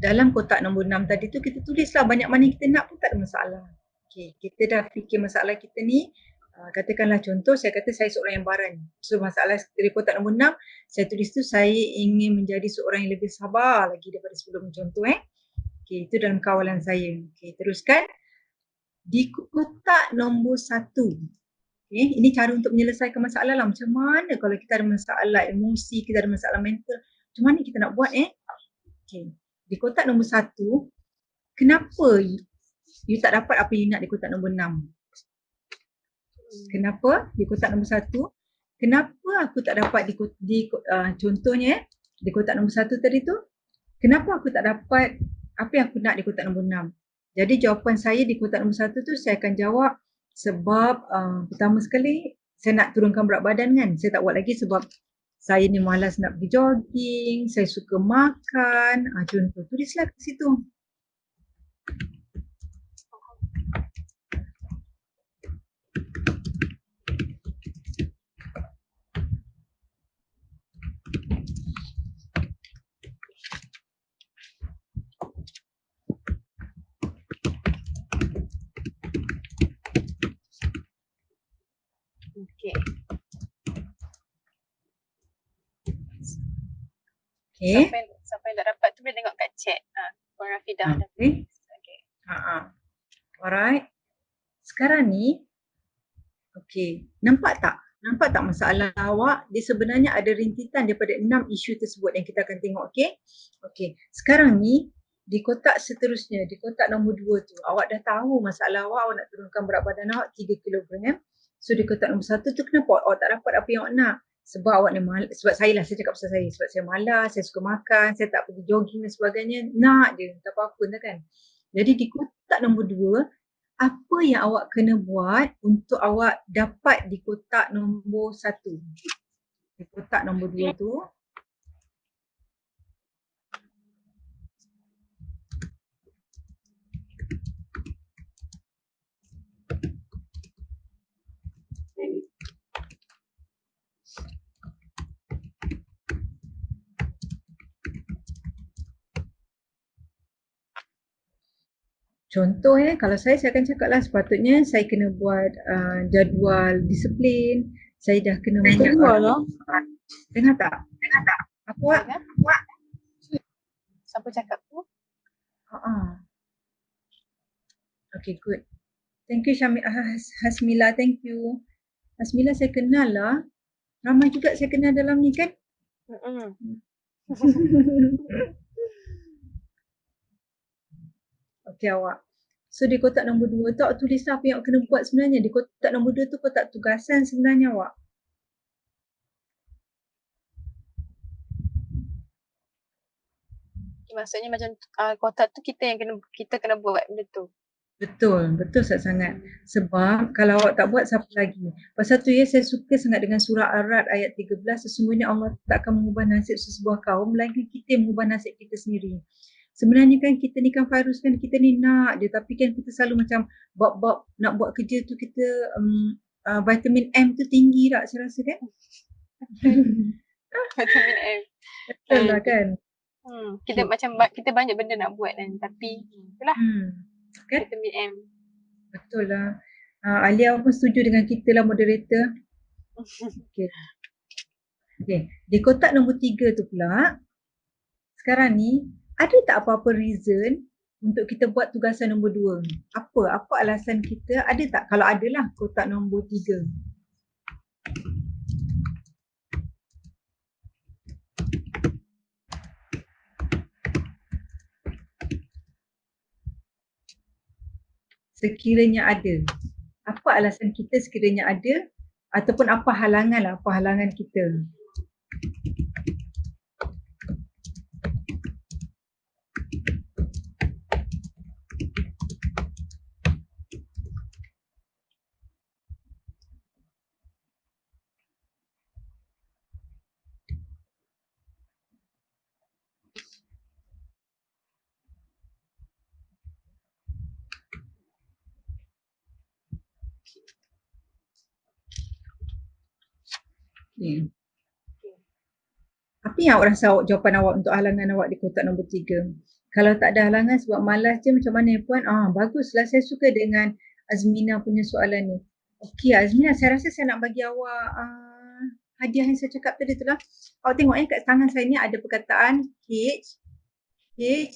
dalam kotak nombor 6 tadi tu kita tulislah banyak mana kita nak pun tak ada masalah. Okay, kita dah fikir masalah kita ni. Katakanlah contoh, saya kata saya seorang yang baran. So masalah dari kotak nombor 6, saya tulis tu saya ingin menjadi seorang yang lebih sabar lagi daripada sebelum, contoh Okay, itu dalam kawalan saya. Okay, teruskan. Di kotak nombor 1. Okay, ini cara untuk menyelesaikan masalah lah. Macam mana kalau kita ada masalah emosi, kita ada masalah mental, macam mana kita nak buat Okay. Di kotak nombor 1, kenapa you tak dapat apa you nak di kotak nombor 6? Kenapa di kotak nombor 1? Kenapa aku tak dapat contohnya di kotak nombor 1 tadi tu, kenapa aku tak dapat apa yang aku nak di kotak nombor 6? Jadi jawapan saya di kotak nombor 1 tu saya akan jawab sebab pertama sekali saya nak turunkan berat badan kan. Saya tak buat lagi sebab saya ni malas nak pergi jogging, saya suka makan. Contoh, tulislah kat situ. Okay. Okay. Siapa yang tak dapat tu boleh tengok kat chat. Puan Rafidah dah Okay. Okay. Alright. Sekarang ni, okay, nampak tak? Nampak tak masalah awak? Dia sebenarnya ada rintitan daripada 6 isu tersebut yang kita akan tengok, okay? Okay, sekarang ni di kotak seterusnya, di kotak nombor 2 tu, awak dah tahu masalah awak nak turunkan berat badan awak 3 kilogram. So di kotak nombor 1 tu kenapa awak tak dapat apa yang awak nak? Sebab awak ni malas, sebab saya lah, saya cakap pasal saya. Sebab saya malas, saya suka makan, saya tak pergi jogging dan sebagainya. Nak je, tak apa-apa kan? Jadi di kotak nombor 2, apa yang awak kena buat untuk awak dapat di kotak nombor 1? Di kotak nombor 2 tu, contoh kalau saya akan cakap lah sepatutnya saya kena buat jadual disiplin. Saya dah kena buat. Dengar tak? Apa? Siapa cakap tu? Okay, good. Thank you Hasmila, thank you. Hasmila saya kenal lah. Ramai juga saya kenal dalam ni kan? Okay awak. So di kotak nombor 2 tu awak tulislah apa yang awak kena buat sebenarnya. Di kotak nombor 2 tu kotak tugasan sebenarnya awak. Maksudnya macam kotak tu kita kena buat benda tu. Betul sangat. Sebab kalau awak tak buat siapa lagi. Pasal tu saya suka sangat dengan surah Ar-Ra'd ayat 13, sesungguhnya Allah tak akan mengubah nasib sesebuah kaum melainkan kita yang mengubah nasib kita sendiri. Sebenarnya kan kita ni kan virus kan, kita ni nak je, tapi kan kita selalu macam bab-bab nak buat kerja tu kita vitamin M tu tinggi tak saya rasa kan? Vitamin M. Betul lah kan? Kita banyak benda nak buat kan, tapi itulah. Kan? Vitamin M. Betul lah. Alia pun setuju dengan kita lah moderator. Okay. Di kotak nombor 3 tu pula, sekarang ni ada tak apa-apa reason untuk kita buat tugasan nombor 2? Apa alasan kita? Ada tak? Kalau ada lah kotak nombor 3. sekiranya ada. Apa alasan kita sekiranya ada ataupun apa halangan kita. Okay. Apa yang awak rasa jawapan awak untuk halangan awak di kotak nombor 3? Kalau tak ada halangan sebab malas je macam mana puan? Baguslah, saya suka dengan Azmina punya soalan ni. Okey Azmina, saya rasa saya nak bagi awak hadiah yang saya cakap tadi tu lah. Awak tengok kat tangan saya ni ada perkataan H-E,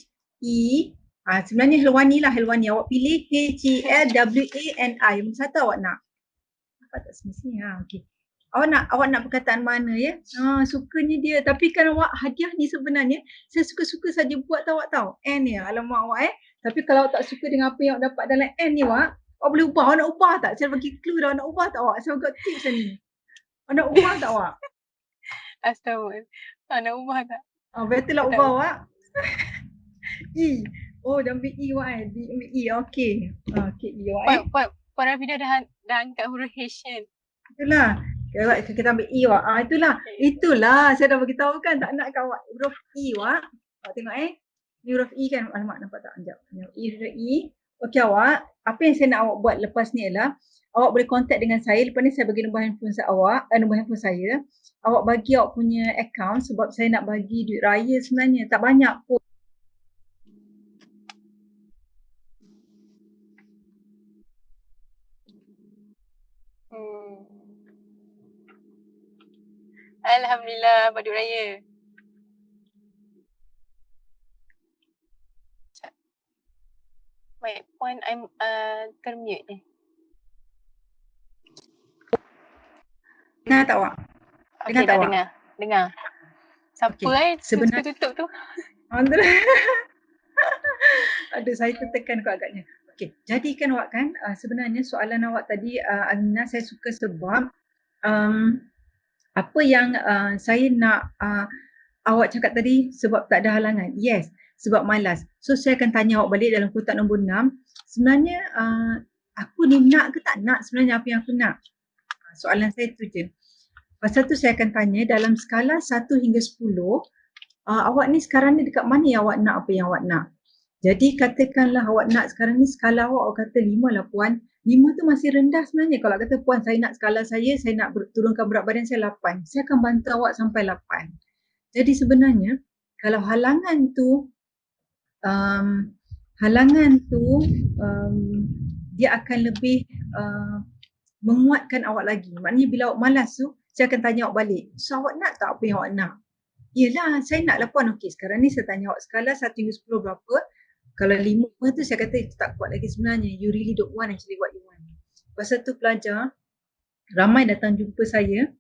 sebenarnya Helwani lah, Helwani. Awak pilih H-E-L-W-A-N-I. Yang satu awak nak. Apa tak semestinya? Okey. Awak nak perkataan mana ya? Sukanya dia. Tapi kan awak hadiah ni sebenarnya saya suka-suka saja buat awak tahu. N ya. Alamak awak Tapi kalau awak tak suka dengan apa yang awak dapat dalam N ni awak boleh ubah. Awak nak ubah tak? Saya bagi clue dah. Awak nak ubah tak awak? Saya buat tips ni. Awak nak ubah tak awak? Astagfirullah. Nak ubah tak? Better lah ubah awak. E. Dah ambil E awak ambil E. Okey. Okey E awak Puan Rafidah dah angkat huruf H kan? Itulah. Kita ambil E awak. Itulah. Saya dah beritahu kan tak nak awak. Huruf E awak. Awak tengok Ni huruf E kan. Alamak nampak tak? Sekejap. Huruf E. Okey awak. Apa yang saya nak awak buat lepas ni ialah awak boleh contact dengan saya. Lepas ni saya bagi nombor handphone nombor handphone saya. Awak bagi awak punya account sebab saya nak bagi duit raya sebenarnya. Tak banyak pun. Alhamdulillah, Badut Raya. Baik, Puan, I'm termute ni. Dengar tak awak? Okey, dah dengar. Siapa sebenarnya tutup tu? Aduh, saya tertekan kot agaknya. Okey, jadi kan awak kan sebenarnya soalan awak tadi Amina saya suka sebab apa yang saya nak awak cakap tadi sebab tak ada halangan. Yes, sebab malas. So saya akan tanya awak balik dalam kotak nombor 6. Sebenarnya aku ni nak ke tak nak sebenarnya apa yang aku nak? Soalan saya tu je. Pasal tu saya akan tanya dalam skala 1 hingga 10, awak ni sekarang ni dekat mana yang awak nak apa yang awak nak? Jadi katakanlah awak nak sekarang ni skala awak kata 5 lah puan. 5 tu masih rendah sebenarnya. Kalau kata puan saya nak skala saya nak turunkan berat badan saya 8. Saya akan bantu awak sampai 8. Jadi sebenarnya kalau halangan tu dia akan lebih menguatkan awak lagi. Maknanya bila awak malas tu saya akan tanya awak balik. So awak nak tak apa yang awak nak? Yelah saya nak lah puan. Okey sekarang ni saya tanya awak skala 1 hingga 10 berapa? Kalau 5 tu saya kata itu tak kuat lagi sebenarnya. You really don't want actually what you want. Pasal tu pelajar ramai datang jumpa saya.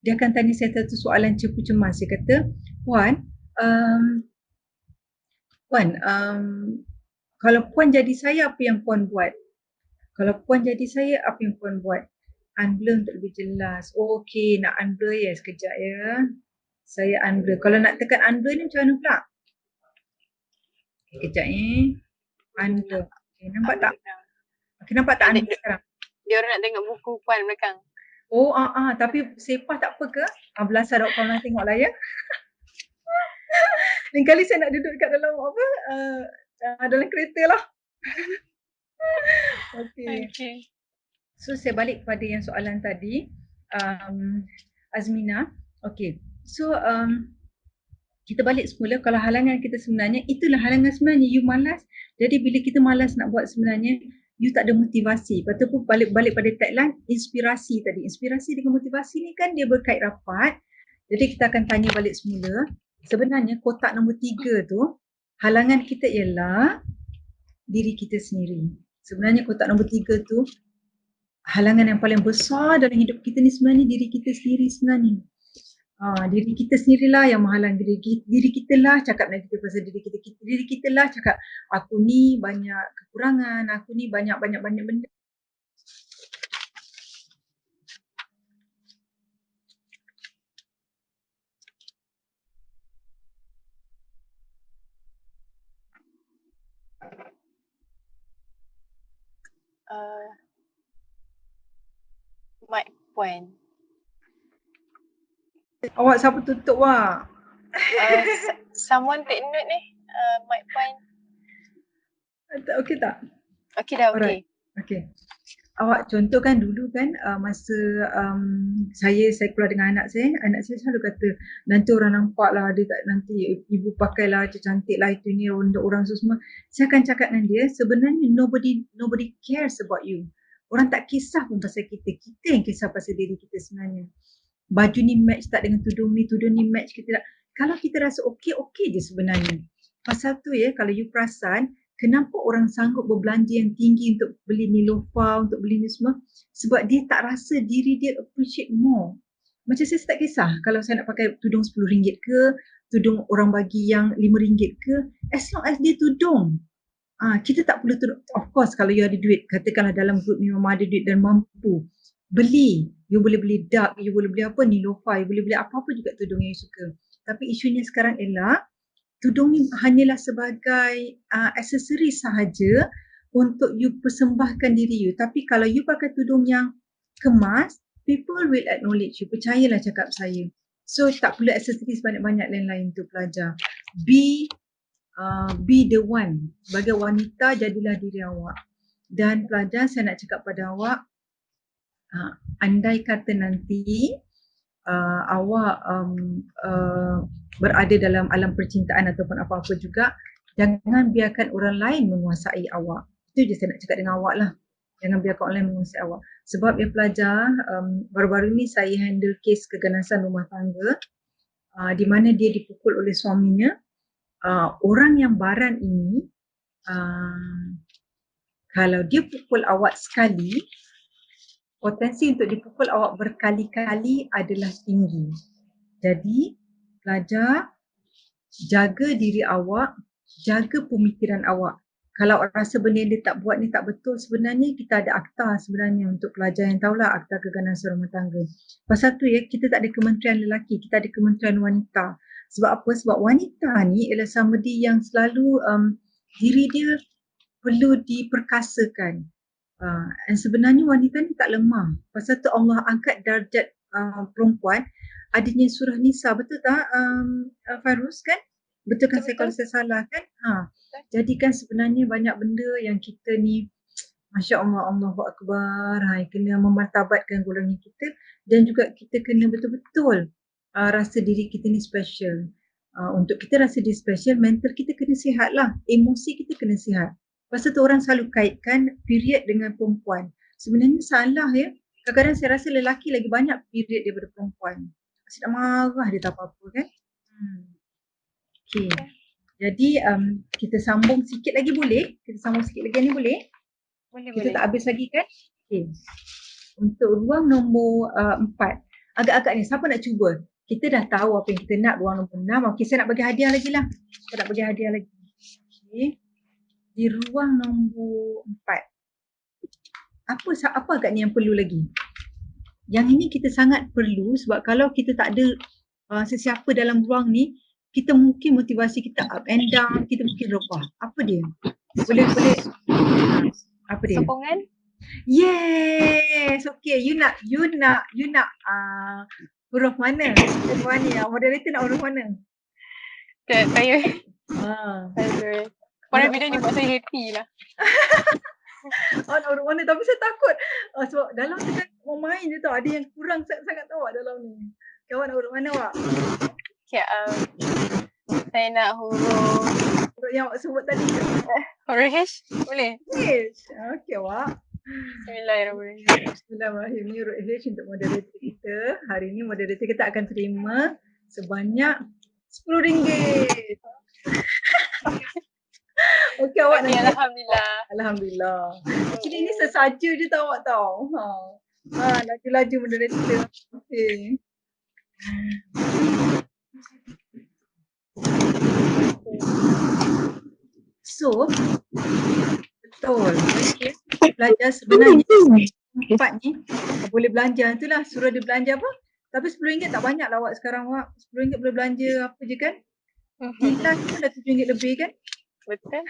Dia akan tanya saya satu soalan cepu cemas. Dia kata, Puan, kalau puan jadi saya apa yang puan buat? Kalau puan jadi saya apa yang puan buat? Unblur untuk lebih jelas. Okey, nak unblur ya sekejap ya. Saya unblur. Kalau nak tekan unblur ni macam mana pula? Kejap unblur. Okay, nampak tak? Okay, nampak tak unblur sekarang? Dia orang nak tengok buku puan belakang. Tapi sepah tak apa ke? Belasah dok kalau nak tengok lah ya. Lain kali saya nak duduk kat dalam dalam kereta lah. Okay. So saya balik kepada yang soalan tadi. Azmina. Okay. So kita balik semula. Kalau halangan kita sebenarnya, itulah halangan sebenarnya. You malas. Jadi bila kita malas nak buat sebenarnya, you tak ada motivasi. Lepas tu pun balik pada tagline inspirasi tadi. Inspirasi dengan motivasi ni kan dia berkait rapat. Jadi kita akan tanya balik semula. Sebenarnya kotak nombor 3 tu, halangan kita ialah diri kita sendiri. Sebenarnya kotak nombor 3 tu, halangan yang paling besar dalam hidup kita ni sebenarnya diri kita sendiri sebenarnya. Diri kita sendirilah yang menghalang diri kita lah cakap negatif pasal diri kita lah cakap aku ni banyak kekurangan, aku ni banyak benda. Mic point. Awak siapa tutup wak? Someone take note ni. Mic point. Okey tak? Okay dah, okay. Alright. Okay. Awak contohkan dulu kan masa saya keluar dengan anak saya selalu kata nanti orang nampak lah dia tak, nanti ibu pakai lah cantik lah itu ni untuk orang semua. Saya akan cakap dengan dia sebenarnya nobody cares about you. Orang tak kisah pun pasal kita yang kisah pasal diri kita sebenarnya. Baju ni match tak dengan tudung ni match kita tak. Kalau kita rasa okey je sebenarnya. Pasal tu ya, kalau you perasan kenapa orang sanggup berbelanja yang tinggi untuk beli Niloufar, untuk beli ni semua? Sebab dia tak rasa diri dia appreciate more. Macam saya tak kisah kalau saya nak pakai tudung RM10 ke, tudung orang bagi yang RM5 ke, as long as dia tudung. Kita tak perlu tudung. Of course kalau you ada duit, katakanlah dalam group ni memang ada duit dan mampu, beli. You boleh beli dark, you boleh beli apa, Niloufar, you boleh beli apa-apa juga tudung yang you suka. Tapi isunya sekarang ialah tudung ni hanyalah sebagai aksesoris sahaja untuk you persembahkan diri you. Tapi kalau you pakai tudung yang kemas, people will acknowledge you. Percayalah cakap saya. So tak perlu aksesoris banyak-banyak lain-lain untuk pelajar. Be the one. Sebagai wanita, jadilah diri awak. Dan pelajar, saya nak cakap pada awak, andai kata nanti awak berada dalam alam percintaan ataupun apa-apa juga, jangan biarkan orang lain menguasai awak. Itu je saya nak cakap dengan awak lah. Jangan biarkan orang lain menguasai awak. Sebab ya pelajar, baru-baru ni saya handle kes keganasan rumah tangga di mana dia dipukul oleh suaminya. Orang yang baran ini, kalau dia pukul awak sekali, potensi untuk dipukul awak berkali-kali adalah tinggi. Jadi, pelajar, jaga diri awak, jaga pemikiran awak. Kalau rasa benda yang dia tak buat ni tak betul, sebenarnya kita ada akta sebenarnya untuk pelajar yang tahulah akta keganasan rumah tangga. Pasal tu ya, kita tak ada kementerian lelaki, kita ada kementerian wanita. Sebab apa? Sebab wanita ni ialah somebody yang selalu diri dia perlu diperkasakan. Dan sebenarnya wanita ni tak lemah. Pasal tu Allah angkat darjat perempuan. Adanya surah Nisa, betul tak Fairuz kan? Betul kan saya kalau saya salah kan? Jadi kan sebenarnya banyak benda yang kita ni, Masya Allah, Allahu Akbar, kena memartabatkan golongan kita dan juga kita kena betul-betul rasa diri kita ni special. Untuk kita rasa diri special, mental kita kena sihat lah. Emosi kita kena sihat. Pasal tu orang selalu kaitkan period dengan perempuan. Sebenarnya salah ya. Kadang-kadang saya rasa lelaki lagi banyak period daripada perempuan. Asyik nak marah dia tak apa-apa kan. Okay. Jadi kita sambung sikit lagi boleh? Kita sambung sikit lagi ni boleh? Kita tak habis lagi kan? Okay. Untuk ruang nombor 4. Agak-agak ni siapa nak cuba? Kita dah tahu apa yang kita nak ruang nombor 6. Okay, saya nak bagi hadiah lagi lah. Saya nak bagi hadiah lagi. Okay. Di ruang nombor 4. Apa agaknya yang perlu lagi? Yang ini kita sangat perlu sebab kalau kita tak ada sesiapa dalam ruang ni, kita mungkin motivasi kita up and down, kita mungkin rebah. Apa dia? Boleh. Apa dia? Sokongan? Yes. Okay, you nak huruf mana? Huruf mana ya? Moderator nak huruf mana? Saya. Pada video ni buat saya happy lah. Nak huruf mana? Tapi saya takut. Sebab dalam tu kan mau main je tau. Ada yang kurang sangat tau dalam ni. Kawan nak huruf mana Wak? Okay, saya nak huruf yang awak sebut tadi. Huruf H? Boleh? H. Okay Wak. Bismillahirrahmanirrahim. Bismillahirrahmanirrahim. Ni huruf H untuk moderator kita. Hari ni moderator kita akan terima sebanyak RM10. Okey awak nanti. Alhamdulillah. Alhamdulillah. Actually ni sesaja je tau awak tau. Laju-laju moderator. Okey. So, betul. Okay. Belajar sebenarnya empat ni boleh belanja. Itulah suruh dia belanja apa. Tapi RM10 tak banyak lah awak sekarang awak. RM10 boleh belanja apa je kan. Nilai pun dah RM7 lebih kan. Betul.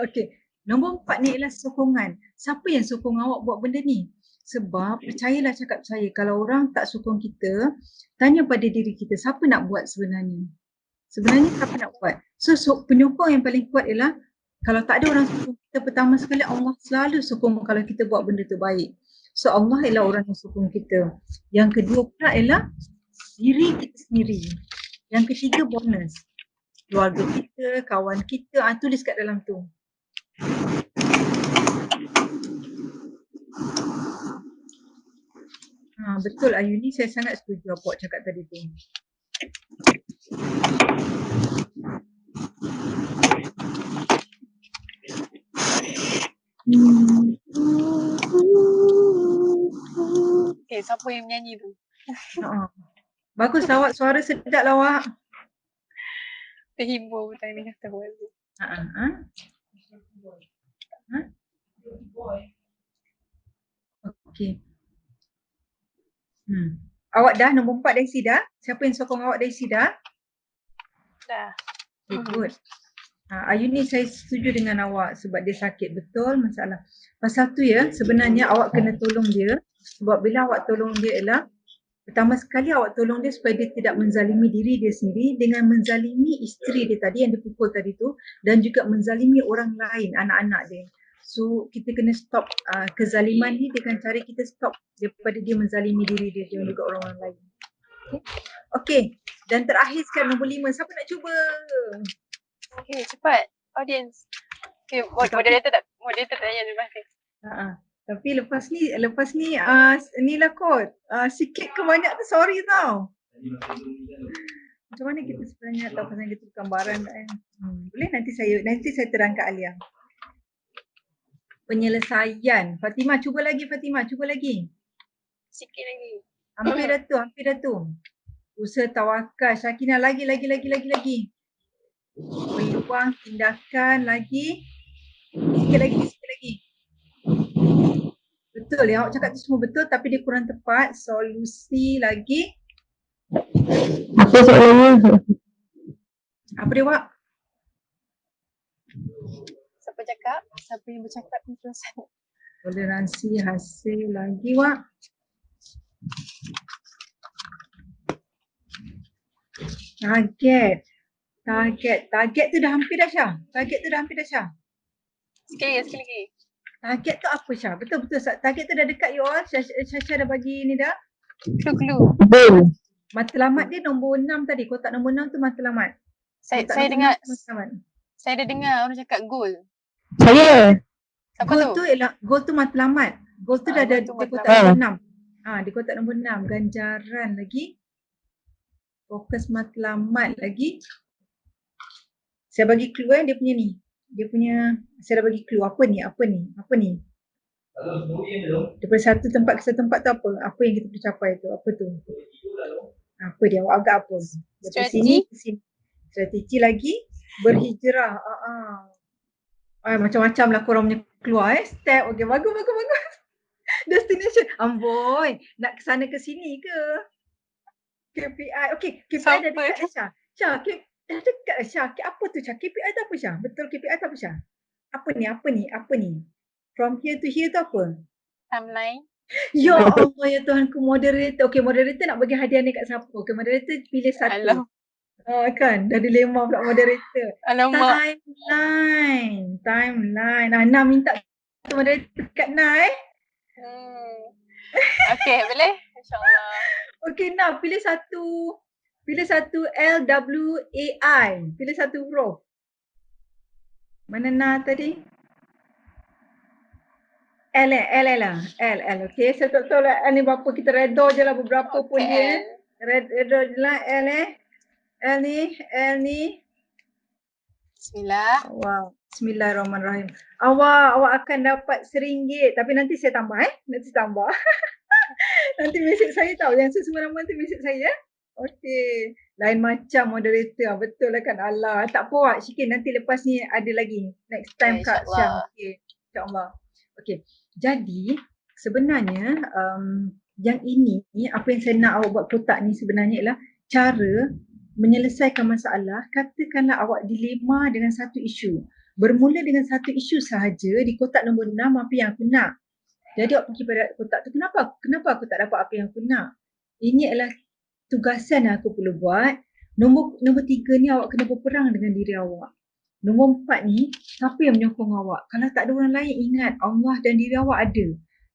Okey. Nombor 4 ni ialah sokongan. Siapa yang sokong awak buat benda ni? Sebab percayalah cakap saya, kalau orang tak sokong kita, tanya pada diri kita, siapa nak buat sebenarnya? Sebenarnya siapa nak buat? So penyokong yang paling kuat ialah kalau tak ada orang sokong kita, pertama sekali Allah selalu sokong kalau kita buat benda tu baik. So Allah ialah orang yang sokong kita. Yang kedua pula ialah diri kita sendiri. Yang ketiga bonus. Keluarga kita, kawan kita, tulis kat dalam tu. Betul Ayuni, saya sangat setuju apa awak cakap tadi tu. Okay, siapa yang menyanyi tu? Bagus lah awak, suara sedap lah awak. Terhibur petang ni kata buat tu. Okey. Awak dah nombor 4 Daisy dah? Siapa yang sokong awak Daisy dah? Dah. Good. Ayuni saya setuju dengan awak sebab dia sakit betul masalah. Pasal tu ya, sebenarnya awak kena tolong dia sebab bila awak tolong dia ialah pertama sekali awak tolong dia supaya dia tidak menzalimi diri dia sendiri dengan menzalimi isteri dia tadi yang dipukul tadi tu dan juga menzalimi orang lain, anak-anak dia. So kita kena stop kezaliman ni dengan cara kita stop daripada dia menzalimi diri dia dan juga orang lain. Okay. Dan terakhir sekarang nombor 5, siapa nak cuba? Okay, cepat. Audience. Okay, moderator tak tanya terima kasih. Tapi lepas ni ni lah kot. Sikit ke banyak tu sorry tau. Macam mana kita sebenarnya tahu pasal dia tu gambaran kan? Boleh nanti saya terang kat Alia. Penyelesaian. Fatimah cuba lagi Fatimah, cuba lagi. Sikit lagi. Hampir dah tu. Usaha tawakal. Syakina lagi. Peluang tindakan lagi. Sikit lagi. Betul yang awak cakap tu semua betul tapi dia kurang tepat. Solusi lagi. Apa soalannya? Apa dia Wak? Siapa yang bercakap ni selesai. Toleransi hasil lagi Wak. Target tu dah hampir dah Syah. Sekali lagi. Target tu apa Syah? Betul. Target tu dah dekat you all. Syah dah bagi ni dah. Clue. Matlamat dia nombor 6 tadi. Kotak nombor 6 tu matlamat. Saya dah dengar orang cakap goal. Saya. Siapa tu? Goal tu matlamat. Goal tu dah ada di kotak nombor 6. Di kotak nombor 6. Ganjaran lagi. Fokus matlamat lagi. Saya bagi clue dia punya ni. Saya dah bagi clue. Apa ni? Daripada satu tempat ke satu tempat tu apa? Apa yang kita boleh capai tu? Apa tu? Apa dia? Awak agak apa? Daripada sini ke sini. Strategi lagi. Berhijrah. Macam-macam lah korang punya keluar Step. Okay, bagus. Destination. Amboi. Nak ke sana ke sini ke? KPI. Okay, KPI dah dekat Syah. Syah, dah dekat Syah. Apa tu Syah? KPI tu apa Syah? Betul KPI tu apa Syah? Apa ni? From here to here tu apa? Timeline. Ya Allah ya Tuhanku, moderator. Okay, moderator nak bagi hadiah ni kat siapa? Okay, moderator pilih satu. Kan, dah dilema pula moderator. Alamak. Timeline. Nah, minta moderator kat Nah Okay, boleh? InsyaAllah. Okay, Nah, pilih satu LWAI. Pilih satu huruf. Mana Nah tadi? L. Okay, saya tak tahu lah ni berapa. Kita redor je lah beberapa pun dia. Redor je lah L ni. Bismillah. Wow. Bismillahirrahmanirrahim. Awak akan dapat RM1. Tapi nanti saya tambah. Nanti mesej saya tahu. Yang semua nama nanti mesej saya. Okey. Lain macam moderator. Betul lah kan. Alah. Tak apa Wak. Syikin nanti lepas ni ada lagi. Next time Kak Syam. InsyaAllah. Okey. InsyaAllah. Okey. Jadi sebenarnya yang ini, apa yang saya nak awak buat kotak ni sebenarnya ialah cara menyelesaikan masalah. Katakanlah awak dilema dengan satu isu. Bermula dengan satu isu sahaja di kotak nombor 6 apa yang aku nak. Jadi awak pergi pada kotak tu, kenapa aku tak dapat apa yang aku nak? Ini adalah tugasan yang aku perlu buat. Nombor 3 ni awak kena berperang dengan diri awak. Nombor 4 ni, siapa yang menyokong awak? Kalau tak ada orang lain, ingat Allah dan diri awak ada.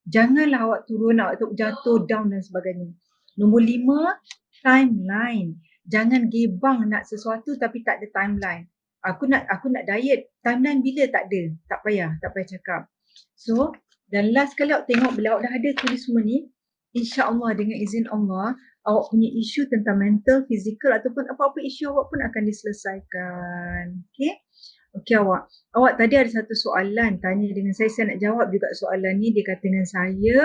Janganlah awak turun, awak jatuh down dan sebagainya. Nombor 5, timeline. Jangan gebang nak sesuatu tapi tak ada timeline. Aku nak diet, timeline bila tak ada? Tak payah cakap. So, dan last kali awak tengok bila awak dah ada tulis semua ni, insya-Allah dengan izin Allah, awak punya isu tentang mental, fizikal ataupun apa-apa isu awak pun akan diselesaikan. Okey? Okey awak. Awak tadi ada satu soalan tanya dengan saya nak jawab juga soalan ni. Dia kata dengan saya,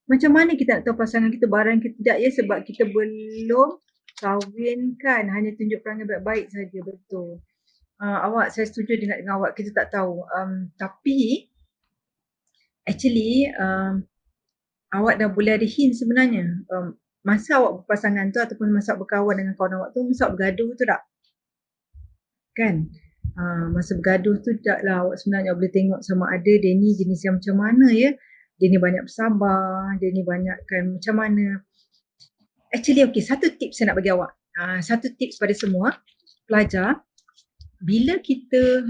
macam mana kita nak tahu pasangan kita barang kita tidak ya sebab kita belum kahwin kan, hanya tunjuk perangai baik-baik saja. Betul. Awak, saya setuju dengan awak, kita tak tahu. Tapi actually awak dah boleh ada hint sebenarnya. Masa awak berpasangan tu ataupun masa awak berkawan dengan kawan awak tu, masa awak bergaduh tu tak? Kan? Masa bergaduh tu tak lah awak sebenarnya boleh tengok sama ada dia ni jenis yang macam mana ya. Dia ni banyak bersabar, dia ni banyak kan macam mana. Actually okey, satu tips saya nak bagi awak. Satu tips pada semua pelajar, bila kita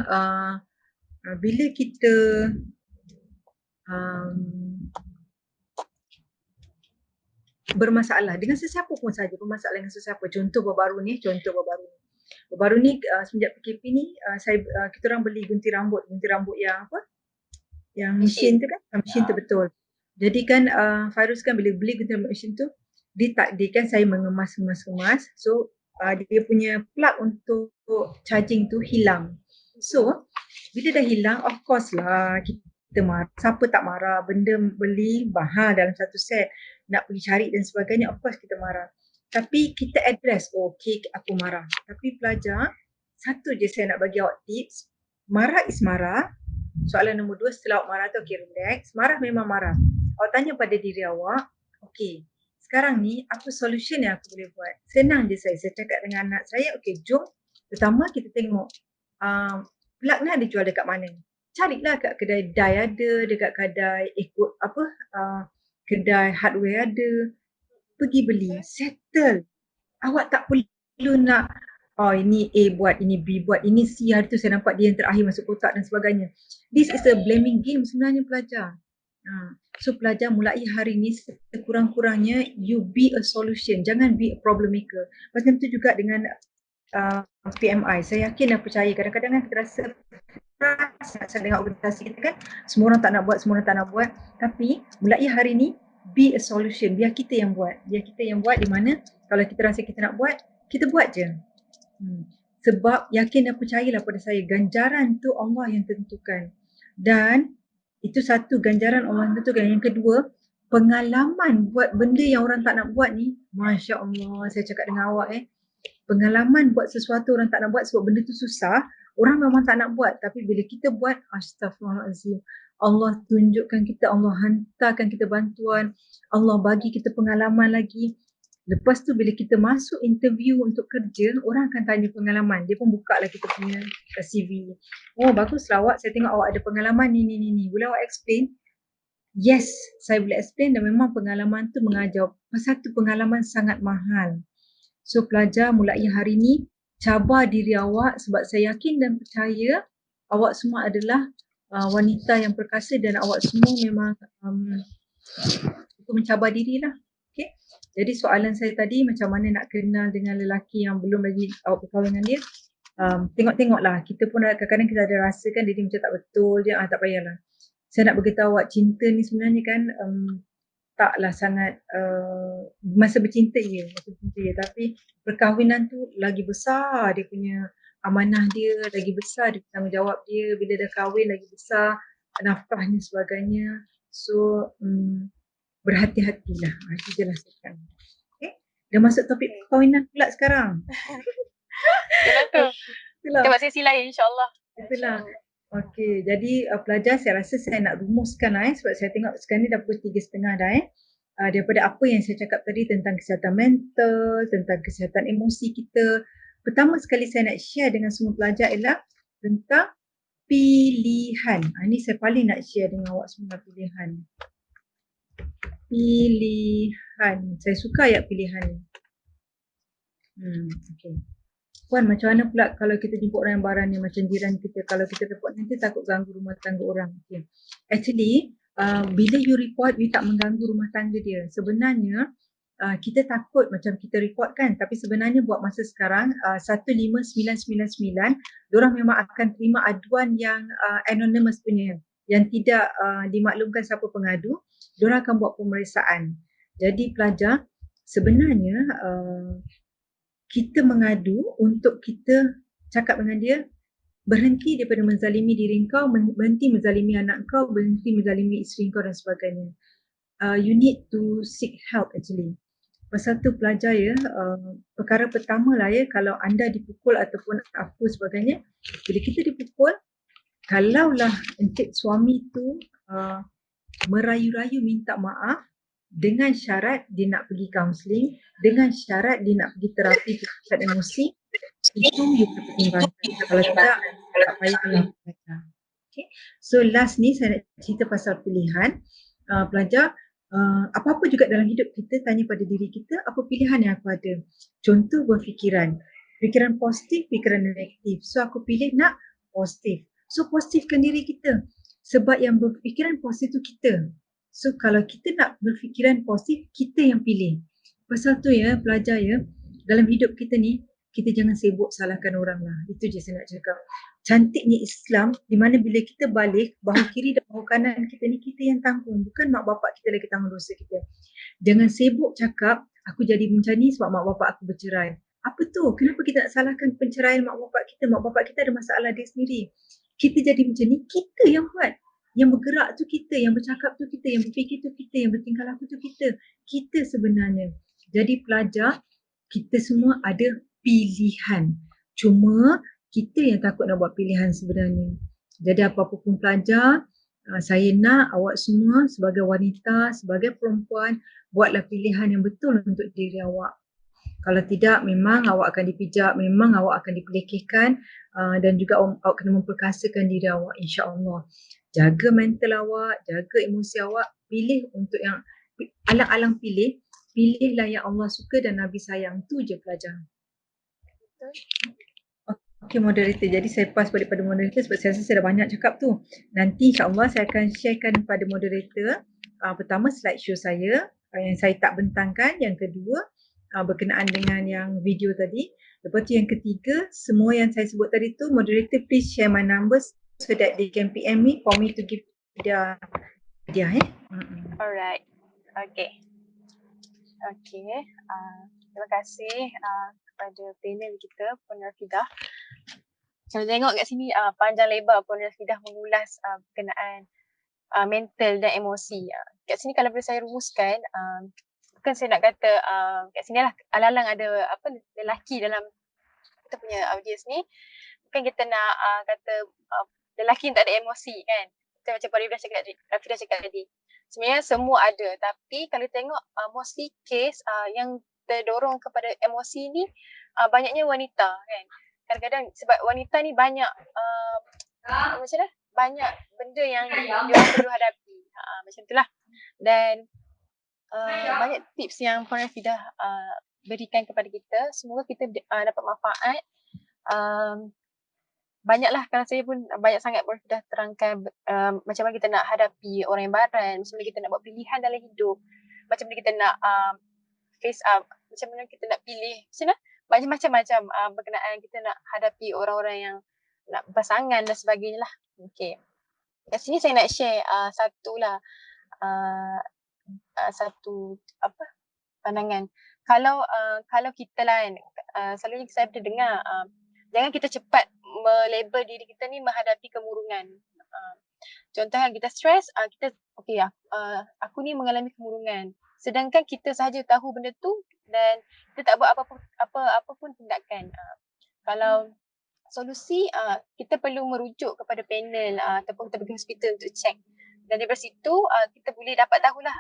bermasalah dengan sesiapa pun saja, bermasalah dengan sesiapa. Contoh baru-baru ni semenjak PKP ni kita orang beli gunting rambut yang apa? Yang mesin tu kan? Mesin tu betul. Jadi kan Fairuz kan bila beli gunting rambut mesin tu, ditakdirkan saya mengemas. So dia punya plug untuk charging tu hilang. So bila dah hilang, of course lah kita marah. Siapa tak marah? Benda beli mahal dalam satu set, nak pergi cari dan sebagainya, of course kita marah. Tapi kita address, okay aku marah. Tapi pelajar, satu je saya nak bagi awak tips. Marah is marah. Soalan nombor 2, setelah awak marah tu, okay relax. Marah memang marah. Awak tanya pada diri awak, okay sekarang ni apa solution yang aku boleh buat? Senang je saya cakap dengan anak saya, okay jom pertama kita tengok plug ni ada jual dekat mana. Carilah kat kedai dye ada, dekat kedai kedai hardware ada. Pergi beli, settle. Awak tak perlu nak ini A buat, ini B buat, ini C, hari tu saya nampak dia yang terakhir masuk kotak dan sebagainya. This is a blaming game sebenarnya pelajar. So pelajar mulai hari ni sekurang-kurangnya you be a solution, jangan be a problem maker. Macam tu juga dengan PMI. Saya yakin dan percaya kadang-kadang kan kita rasa sangat dengan organisasi kita kan, semua orang tak nak buat, tapi mulai hari ni be a solution. Biar kita yang buat di mana kalau kita rasa kita nak buat, kita buat je. Sebab yakin dan percayalah pada saya, ganjaran tu Allah yang tentukan. Dan itu satu, ganjaran Allah yang tentukan. Yang kedua, pengalaman buat benda yang orang tak nak buat ni, Masya Allah, saya cakap dengan awak pengalaman buat sesuatu orang tak nak buat sebab benda tu susah, orang memang tak nak buat. Tapi bila kita buat, astaghfirullahalazim, Allah tunjukkan kita, Allah hantarkan kita bantuan, Allah bagi kita pengalaman lagi. Lepas tu bila kita masuk interview untuk kerja, orang akan tanya pengalaman. Dia pun buka lah kita punya CV. Oh baguslah awak, saya tengok awak ada pengalaman ni. Boleh awak explain? Yes, saya boleh explain dan memang pengalaman tu mengajar. Pasal tu pengalaman sangat mahal. So pelajar mulai hari ni, cabar diri awak sebab saya yakin dan percaya awak semua adalah wanita yang perkasa dan awak semua memang mencabar dirilah. Okay. Jadi soalan saya tadi, macam mana nak kenal dengan lelaki yang belum lagi awak berkahwin dengan dia, tengok-tengoklah. Kita pun kadang-kadang kita ada rasa kan dia macam tak betul je, tak payahlah. Saya nak beritahu awak, cinta ni sebenarnya kan taklah sangat masa bercinta ya, tapi perkahwinan tu lagi besar dia punya amanah dia, lagi besar dia tanggungjawab dia. Bila dah kahwin lagi besar nafkah ni sebagainya. So berhati-hatilah. Itu je lah cakap. Okay. Dah masuk topik perkahwinan pula sekarang. Itulah tu. Itulah. Kita buat sesi lain insyaAllah. Itulah. Okey, jadi pelajar saya rasa saya nak rumuskan sebab saya tengok sekarang ni dah pukul 3.30 dah daripada apa yang saya cakap tadi tentang kesihatan mental, tentang kesihatan emosi kita. Pertama sekali saya nak share dengan semua pelajar ialah tentang pilihan. Ini saya paling nak share dengan awak semua, pilihan. Pilihan. Saya suka ayat pilihan ni. Okey. Puan, macam mana pula kalau kita jemput orang yang barang ni macam jiran kita, kalau kita report nanti takut ganggu rumah tangga orang. Okay. Actually, bila you report, you tak mengganggu rumah tangga dia. Sebenarnya, kita takut macam kita report kan, tapi sebenarnya buat masa sekarang, 15999, diorang memang akan terima aduan yang anonymous punya, yang tidak dimaklumkan siapa pengadu, diorang akan buat pemeriksaan. Jadi pelajar, sebenarnya kita mengadu untuk kita cakap dengan dia, berhenti daripada menzalimi diri kau, berhenti menzalimi anak kau, berhenti menzalimi isteri kau dan sebagainya. You need to seek help actually. Pasal tu pelajar perkara pertama lah kalau anda dipukul ataupun apa sebagainya, bila kita dipukul, kalaulah encik suami tu merayu-rayu minta maaf, dengan syarat dia nak pergi kaunseling, dengan syarat dia nak pergi terapi kesihatan emosi, itu you pertimbangkan. Kalau tidak, tak payahlah pelajar. Okay. So last ni saya nak cerita pasal pilihan. Pelajar, apa-apa juga dalam hidup kita, tanya pada diri kita, apa pilihan yang aku ada. Contoh berfikiran. Fikiran positif, fikiran negatif. So aku pilih nak positif. So positifkan diri kita. Sebab yang berfikiran positif tu kita. So kalau kita nak berfikiran positif, kita yang pilih. Pasal tu pelajar dalam hidup kita ni, kita jangan sibuk salahkan orang lah. Itu je saya nak cakap. Cantiknya Islam, di mana bila kita balik, bahu kiri dan bahu kanan kita ni, kita yang tanggung. Bukan mak bapak kita lagi tanggung dosa kita. Jangan sibuk cakap, aku jadi macam ni sebab mak bapak aku bercerai. Apa tu? Kenapa kita nak salahkan penceraian mak bapak kita? Mak bapak kita ada masalah dia sendiri. Kita jadi macam ni, kita yang buat. Yang bergerak tu kita, yang bercakap tu kita, yang berfikir tu kita, yang bertingkah laku tu kita. Kita sebenarnya. Jadi pelajar, kita semua ada pilihan. Cuma kita yang takut nak buat pilihan sebenarnya. Jadi apa-apa pun pelajar, saya nak awak semua sebagai wanita, sebagai perempuan, buatlah pilihan yang betul untuk diri awak. Kalau tidak, memang awak akan dipijak, memang awak akan dipelekehkan dan juga awak kena memperkasakan diri awak, insya-Allah. Jaga mental awak, jaga emosi awak, pilih untuk yang alang-alang pilih, pilihlah yang Allah suka dan Nabi sayang. Tu je pelajar. Okey moderator, jadi saya pass balik pada moderator sebab saya rasa saya dah banyak cakap tu. Nanti insya-Allah saya akan sharekan pada moderator pertama slideshow saya yang saya tak bentangkan, yang kedua berkenaan dengan yang video tadi. Lepas tu yang ketiga, semua yang saya sebut tadi tu, moderator please share my numbers so that they can PM me for me to give their idea. Alright. Okay. Terima kasih kepada panel kita, Puan Rafidah. Kalau tengok kat sini panjang lebar Puan Rafidah mengulas berkenaan mental dan emosi. Kat sini kalau boleh saya rumuskan, bukan saya nak kata kat sini lah alang-alang ada lelaki dalam kita punya audience ni. Bukan kita nak kata lelaki yang tak ada emosi kan. Macam Rafidah cakap tadi. Sebenarnya semua ada, tapi kalau tengok mostly case yang terdorong kepada emosi ni banyaknya wanita kan. Kadang-kadang sebab wanita ni banyak banyak benda yang dia perlu hadapi. Macam itulah. Dan banyak tips yang Puan Rafidah berikan kepada kita. Semoga kita dapat manfaat. Banyaklah, kalau saya pun banyak sangat Puan Rafidah terangkan macam mana kita nak hadapi orang yang baran, macam mana kita nak buat pilihan dalam hidup, macam mana kita nak face up, macam mana kita nak pilih, macam-macam berkenaan kita nak hadapi orang-orang yang nak berpasangan dan sebagainya lah. Okay. Kat sini saya nak share satu pandangan. Kalau kita lah kan, selalunya saya pernah dengar jangan kita cepat melabel diri kita ni menghadapi kemurungan. Contoh kita stres, kita aku ni mengalami kemurungan. Sedangkan kita sahaja tahu benda tu dan kita tak buat apa pun tindakan. Kalau solusi, kita perlu merujuk kepada panel ataupun kita pergi hospital untuk check. Dan daripada situ kita boleh dapat tahulah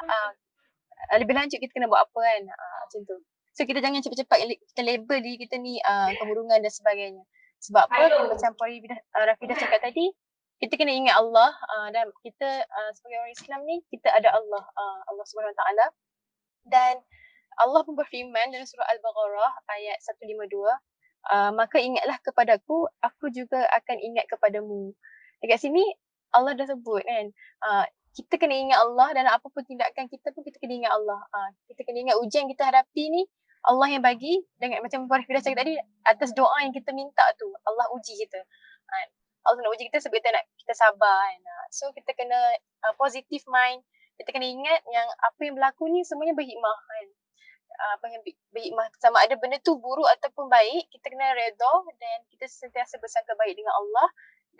lebih lanjut kita kena buat apa kan, macam tu. So kita jangan cepat-cepat kita label diri kita ni kemurungan dan sebagainya. Sebab apa, macam Puan Rafidah cakap tadi, kita kena ingat Allah dan kita sebagai orang Islam ni, kita ada Allah, Allah Subhanahu Wa Taala. Dan Allah pun berfirman dalam surah Al-Baqarah ayat 152, maka ingatlah kepadaku, aku juga akan ingat kepadamu. Dekat sini Allah dah sebut kan, kita kena ingat Allah dalam apa pun tindakan kita pun kita kena ingat Allah. Kita kena ingat ujian kita hadapi ni Allah yang bagi, dengan macam Puan Rafidah cakap tadi, atas doa yang kita minta tu Allah uji kita. Allah nak uji kita sebab kita sabar kan. So kita kena positive mind. Kita kena ingat yang apa yang berlaku ni semuanya berhikmah kan. Apa yang berhikmah, sama ada benda tu buruk ataupun baik, kita kena redha dan kita sentiasa bersangka baik dengan Allah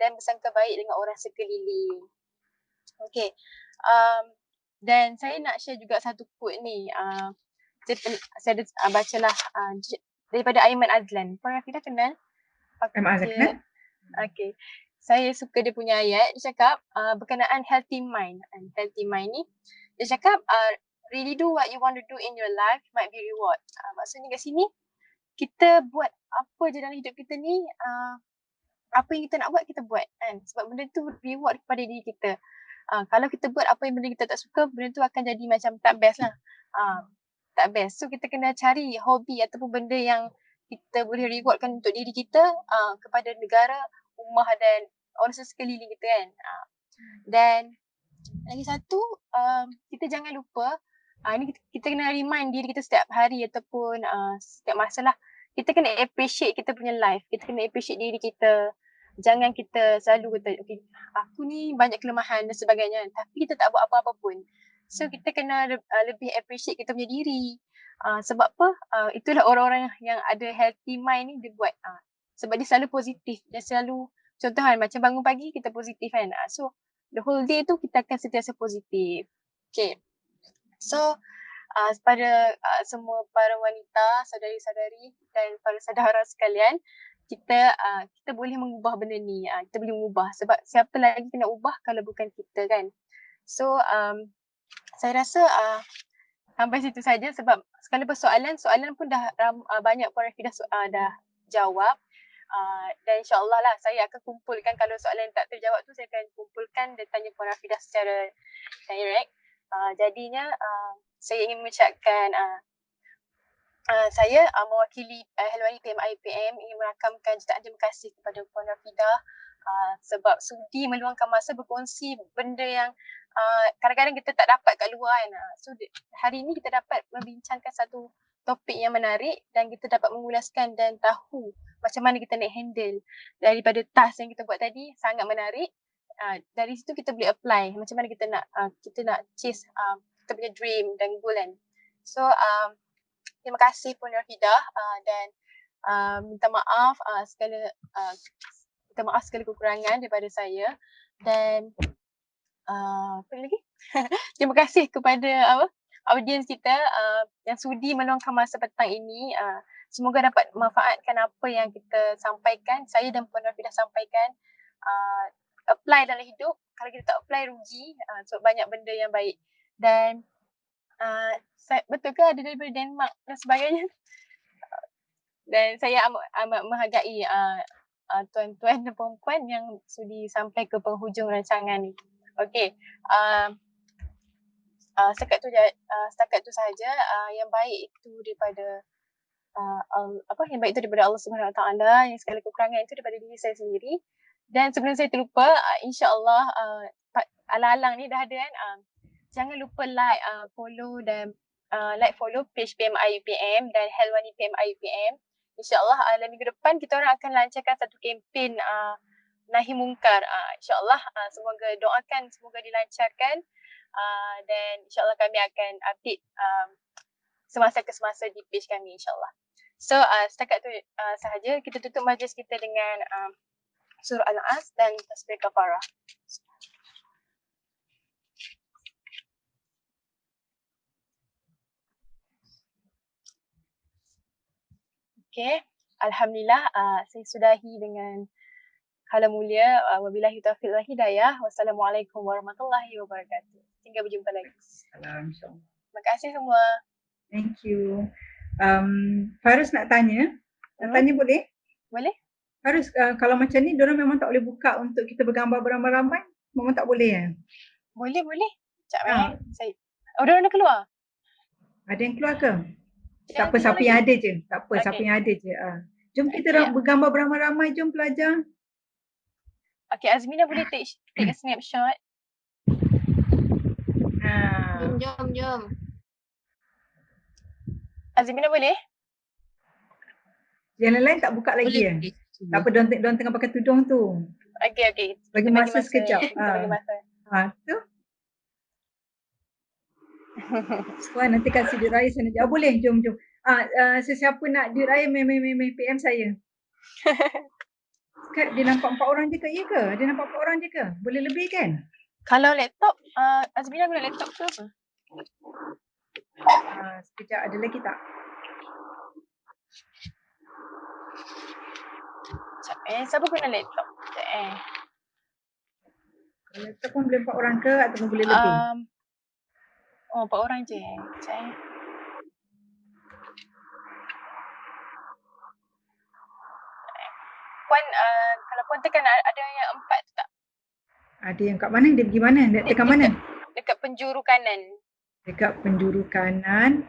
dan bersangka baik dengan orang sekeliling. Okay. Dan saya nak share juga satu quote ni. Saya bacalah daripada Aiman Azlan. Puan Rafidah kenal? Aiman Azlan? Okay. Saya suka dia punya ayat. Dia cakap berkenaan healthy mind. Healthy mind ni, dia cakap really do what you want to do in your life might be reward. Maksudnya kat sini, kita buat apa je dalam hidup kita ni, apa yang kita nak buat, kita buat kan. Sebab benda tu reward kepada diri kita. Kalau kita buat apa yang benda kita tak suka, benda tu akan jadi macam tak best lah. Tak best. So kita kena cari hobi ataupun benda yang kita boleh rewardkan untuk diri kita, kepada negara, rumah dan orang sekeliling kita kan. Dan lagi satu, kita jangan lupa, ni kita kena remind diri kita setiap hari ataupun setiap masa lah. Kita kena appreciate kita punya life. Kita kena appreciate diri kita. Jangan kita selalu kata, okay, aku ni banyak kelemahan dan sebagainya. Tapi kita tak buat apa-apa pun. So kita kena lebih appreciate kita punya diri. Sebab apa? Itulah orang-orang yang ada healthy mind ni dia buat. Sebab dia selalu positif. Dia selalu, contoh kan, macam bangun pagi kita positif kan. So the whole day tu kita akan sentiasa positif. Okay. So pada semua para wanita, saudari-saudari dan para saudara sekalian, kita boleh mengubah benda ni. Kita boleh mengubah sebab siapa lagi kena ubah kalau bukan kita kan. So saya rasa sampai situ saja sebab sekali soalan pun dah banyak Puan Rafidah dah jawab. Dan insyaAllah lah saya akan kumpulkan, kalau soalan tak terjawab tu saya akan kumpulkan dan tanya Puan Rafidah secara direct. Jadinya saya ingin mengucapkan saya mewakili Helwani PMIPM ingin merakamkan jutaan terima kasih kepada Puan Rafidah sebab sudi meluangkan masa berkongsi benda yang kadang-kadang kita tak dapat kat luar kan. So hari ini kita dapat membincangkan satu topik yang menarik dan kita dapat mengulaskan dan tahu macam mana kita nak handle daripada task yang kita buat tadi, sangat menarik. Dari situ kita boleh apply macam mana kita nak chase kita punya dream dan goal kan. So terima kasih Puan Rafidah dan minta maaf segala kekurangan daripada saya dan apa lagi? Terima kasih kepada audiens kita yang sudi meluangkan masa petang ini. Semoga dapat manfaatkan apa yang kita sampaikan, saya dan Puan Rafidah sampaikan. Apply dalam hidup. Kalau kita tak apply rugi. So banyak benda yang baik. Dan betul ke ada daripada Denmark dan sebagainya? Dan saya amat menghargai tuan-tuan dan puan-puan yang sudi sampai ke penghujung rancangan ni. Okey. Setakat tu sahaja. Yang baik itu daripada yang baik itu daripada Allah Subhanahu Wa Taala, yang segala kekurangan itu daripada diri saya sendiri. Dan sebelum saya terlupa, insya-Allah alang-alang ni dah ada kan. Jangan lupa follow page PMIUPM dan Helwani PMIUPM. InsyaAllah dalam minggu depan kita orang akan lancarkan satu kempen Nahi Mungkar. InsyaAllah semoga doakan semoga dilancarkan dan insyaAllah kami akan update semasa ke semasa di page kami insyaAllah. So setakat tu sahaja. Kita tutup majlis kita dengan surah Al-As dan tasbih kafarah. Okay. Alhamdulillah, saya sudahi dengan hala mulia. Wabillahi taufiq wal hidayah. Wassalamualaikum warahmatullahi wabarakatuh. Hingga berjumpa lagi. Salam, insyaAllah. Terima kasih semua. Thank you. Farus nak tanya. Nak tanya boleh? Boleh? Farus, kalau macam ni, diorang memang tak boleh buka untuk kita bergambar beramai-ramai? Memang tak boleh ya? Boleh. Sekejap Ha. Dah orang dah keluar? Ada yang keluar ke? Jangan Tak apa, keluar siapa lagi. yang ada je. Tak apa, Okay. siapa yang ada je. Jom kita Okay. bergambar beramai-ramai, jom pelajar. Okay, Azmina boleh take a snapshot. Jom. Azmina boleh? Yang lain tak buka lagi ya? Tak apa, diorang tengah pakai tudung tu. Okay. Bagi Kita masa sekejap. Kita bagi masa. Tu. Puan, nanti kasih duit raya sana. Boleh, jom. Sesiapa nak duit raya, main PM saya. Kak, dia nampak 4 orang je ke? Ya ke? Dia nampak 4 orang je ke? Boleh lebih kan? Kalau laptop, Azmina guna laptop ke apa? Sekejap, ada lagi tak? Sekejap siapa guna laptop? Sekejap Kalau laptop pun boleh 4 orang ke ataupun boleh lebih? 4 orang je. Sekejap Puan, kalau Puan tekan ada yang 4 tu tak? Ada yang kat mana? Dia pergi mana? Dia tekan mana? Dekat penjuru kanan. Dekat penjuru kanan.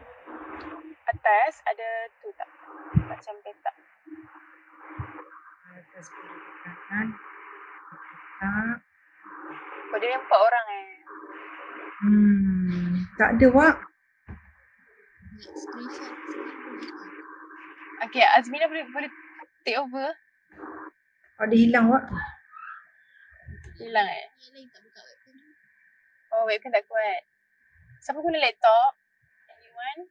Atas ada tu tak? Macam petak. Atas penjuru kanan. Tak. Oh, dia 4 orang Tak ada, Wak. Okay, Azmina boleh take over? Dia hilang, Wak. Hilang Oh, webcam tak kuat. Siapa guna laptop? Anyone?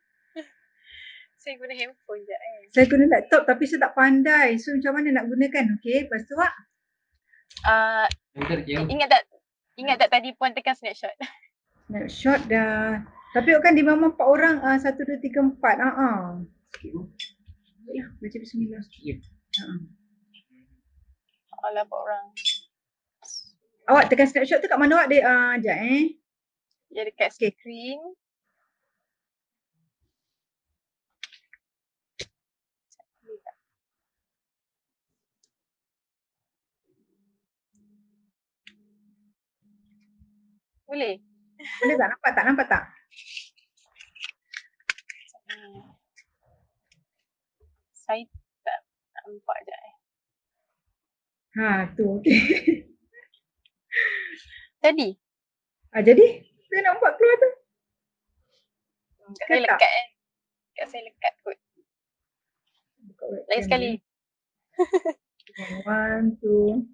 Saya guna handphone je Saya guna laptop tapi saya tak pandai. So macam mana nak gunakan? Okay, lepas tu, Wak. Ingat tak tadi Puan tekan snapshot? Snapshot dah. Tapi kan dia memang 4 orang. 1, 2, 3, 4. Ya, baca bismillah. Alah, 4 orang. Awak tekan snapshot tu kat mana, Wak? Dia, sekejap Dia dekat screen. Boleh? Boleh tak? Nampak tak? Saya tak nampak je Tu okey. Tadi? Jadi? Saya nampak keluar tu. Kat saya lekat Kat saya lekat kot. Lagi sekali. 1, 2.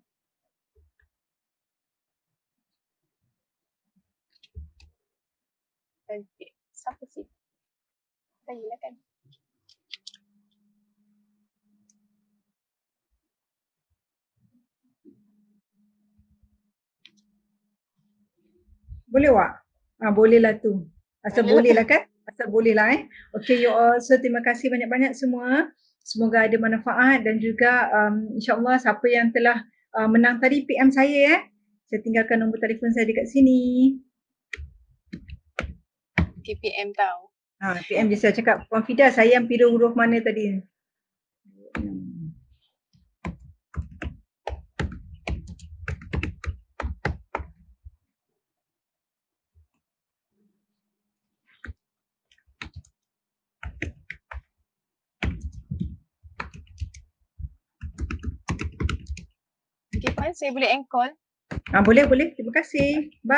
Okay. Siapa sih? Saya lah kan. Boleh, Wak? Boleh lah tu. Asal boleh lah kan? Asal boleh lah Okay, you all. So, terima kasih banyak-banyak semua. Semoga ada manfaat dan juga insyaAllah siapa yang telah menang tadi PM saya Saya tinggalkan nombor telefon saya dekat sini. Okay, PM tau. PM je saya cakap, Puan Fida, saya yang pilih huruf mana tadi? Okay, Puan, saya boleh end call? Boleh. Terima kasih. Bye.